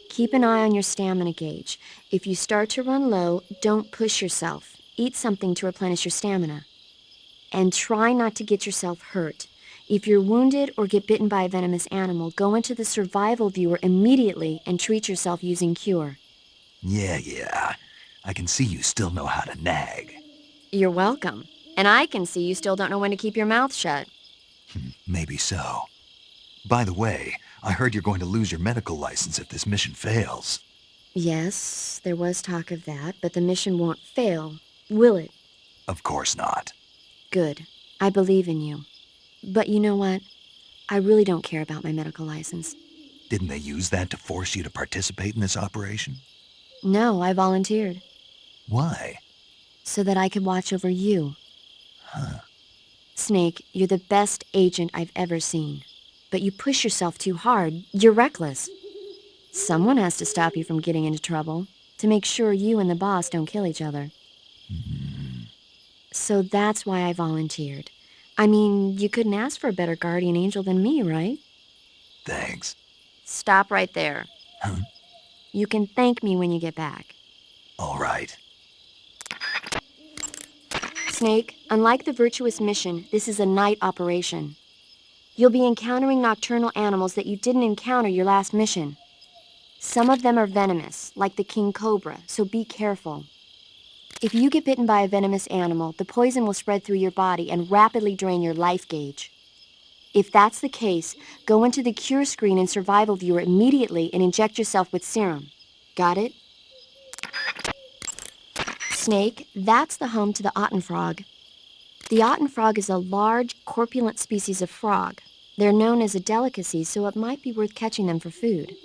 [SPEAKER 7] Keep an eye on your stamina gauge. If you start to run low, don't push yourself. Eat something to replenish your stamina. And try not to get yourself hurt. If you're wounded or get bitten by a venomous animal, go into the survival viewer immediately and treat yourself using Cure.
[SPEAKER 2] Yeah. I can see you still know how to nag.
[SPEAKER 7] You're welcome. And I can see you still don't know when to keep your mouth shut.
[SPEAKER 2] Maybe so. By the way, I heard you're going to lose your medical license if this mission fails.
[SPEAKER 7] Yes, there was talk of that, but the mission won't fail, will it?
[SPEAKER 2] Of course not.
[SPEAKER 7] Good. I believe in you. But you know what? I really don't care about my medical license.
[SPEAKER 2] Didn't they use that to force you to participate in this operation?
[SPEAKER 7] No, I volunteered.
[SPEAKER 2] Why?
[SPEAKER 7] So that I could watch over you.
[SPEAKER 2] Huh.
[SPEAKER 7] Snake, you're the best agent I've ever seen. But you push yourself too hard. You're reckless. Someone has to stop you from getting into trouble, to make sure you and the boss don't kill each other. So that's why I volunteered. I mean, you couldn't ask for a better guardian angel than me, right?
[SPEAKER 2] Thanks.
[SPEAKER 7] Stop right there.
[SPEAKER 2] Huh?
[SPEAKER 7] You can thank me when you get back.
[SPEAKER 2] All right.
[SPEAKER 7] Snake, unlike the Virtuous Mission, this is a night operation. You'll be encountering nocturnal animals that you didn't encounter your last mission. Some of them are venomous, like the king cobra, so be careful. If you get bitten by a venomous animal, the poison will spread through your body and rapidly drain your life gauge. If that's the case, go into the cure screen and survival viewer immediately and inject yourself with serum. Got it? Snake, that's the home to the Ottenfrog. The Ottenfrog is a large, corpulent species of frog. They're known as a delicacy, so it might be worth catching them for food.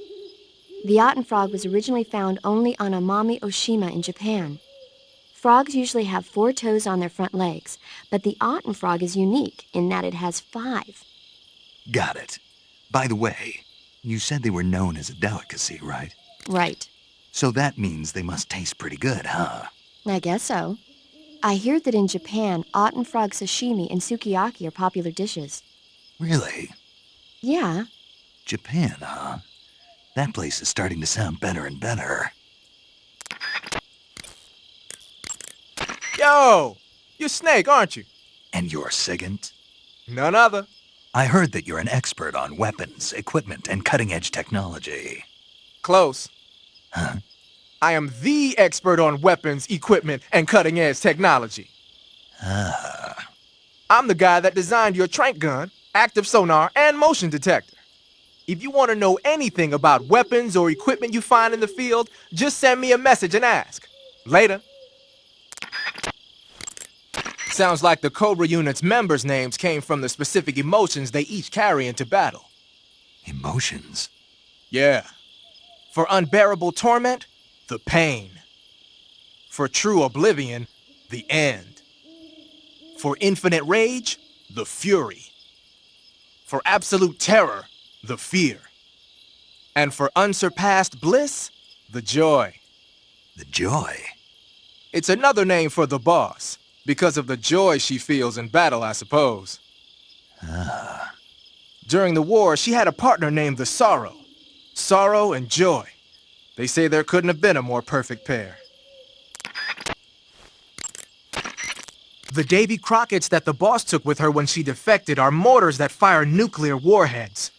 [SPEAKER 7] The Ottenfrog was originally found only on Amami Oshima in Japan. Frogs usually have 4 toes on their front legs, but the Ottenfrog is unique in that it has 5.
[SPEAKER 2] Got it. By the way, you said they were known as a delicacy, right?
[SPEAKER 7] Right.
[SPEAKER 2] So that means they must taste pretty good, huh?
[SPEAKER 7] I guess so. I hear that in Japan, Ottenfrog sashimi and sukiyaki are popular dishes.
[SPEAKER 2] Really?
[SPEAKER 7] Yeah.
[SPEAKER 2] Japan, huh? That place is starting to sound better and better.
[SPEAKER 13] Yo! You're Snake, aren't you?
[SPEAKER 2] And you're Sigint?
[SPEAKER 13] None other.
[SPEAKER 2] I heard that you're an expert on weapons, equipment, and cutting-edge technology.
[SPEAKER 13] Close.
[SPEAKER 2] Huh?
[SPEAKER 13] I am the expert on weapons, equipment, and cutting-edge technology.
[SPEAKER 2] Ah.
[SPEAKER 13] I'm the guy that designed your trank gun, active sonar, and motion detector. If you want to know anything about weapons or equipment you find in the field, just send me a message and ask. Later. Sounds like the Cobra Unit's members' names came from the specific emotions they each carry into battle.
[SPEAKER 2] Emotions?
[SPEAKER 13] Yeah. For unbearable torment, the pain. For true oblivion, the end. For infinite rage, the fury. For absolute terror, the fear. And for unsurpassed bliss, the joy.
[SPEAKER 2] The joy?
[SPEAKER 13] It's another name for the boss, because of the joy she feels in battle, I suppose.
[SPEAKER 2] Ah.
[SPEAKER 13] During the war, she had a partner named the Sorrow. Sorrow and joy. They say there couldn't have been a more perfect pair. The Davy Crockett's that the boss took with her when she defected are mortars that fire nuclear warheads.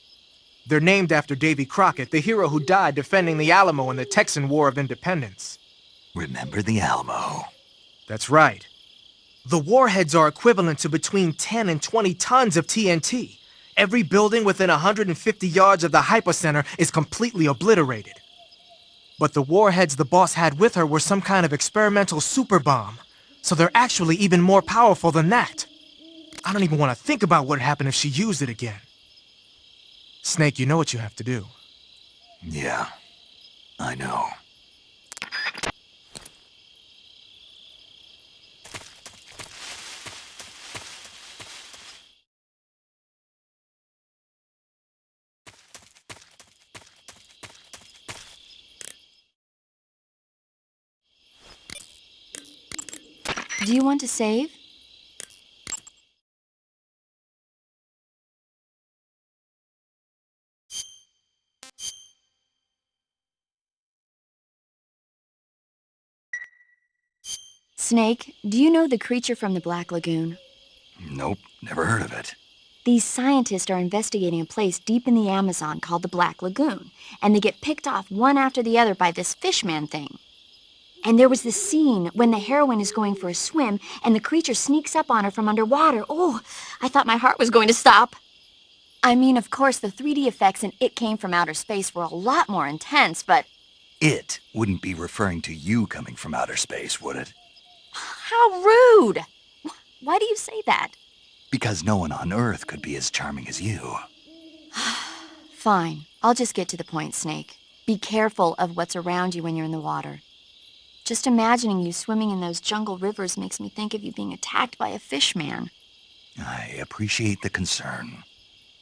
[SPEAKER 13] They're named after Davy Crockett, the hero who died defending the Alamo in the Texan War of Independence.
[SPEAKER 2] Remember the Alamo.
[SPEAKER 13] That's right. The warheads are equivalent to between 10 and 20 tons of TNT. Every building within 150 yards of the hypocenter is completely obliterated. But the warheads the boss had with her were some kind of experimental super bomb, so they're actually even more powerful than that. I don't even want to think about what would happen if she used it again. Snake, you know what you have to do.
[SPEAKER 2] Yeah, I know.
[SPEAKER 7] Do you want to save? Snake, do you know the creature from the Black Lagoon?
[SPEAKER 2] Nope, never heard of it.
[SPEAKER 7] These scientists are investigating a place deep in the Amazon called the Black Lagoon, and they get picked off one after the other by this fishman thing. And there was this scene when the heroine is going for a swim, and the creature sneaks up on her from underwater. Oh, I thought my heart was going to stop. I mean, of course, the 3D effects in It Came from Outer Space were a lot more intense, but...
[SPEAKER 2] It wouldn't be referring to you coming from outer space, would it?
[SPEAKER 7] How rude! Why do you say that?
[SPEAKER 2] Because no one on Earth could be as charming as you.
[SPEAKER 7] Fine. I'll just get to the point, Snake. Be careful of what's around you when you're in the water. Just imagining you swimming in those jungle rivers makes me think of you being attacked by a fishman.
[SPEAKER 2] I appreciate the concern.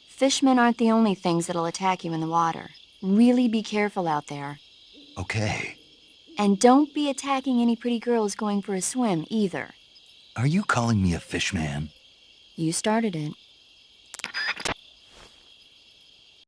[SPEAKER 7] Fishmen aren't the only things that'll attack you in the water. Really be careful out there.
[SPEAKER 2] Okay.
[SPEAKER 7] And don't be attacking any pretty girls going for a swim, either.
[SPEAKER 2] Are you calling me a fishman?
[SPEAKER 7] You started it.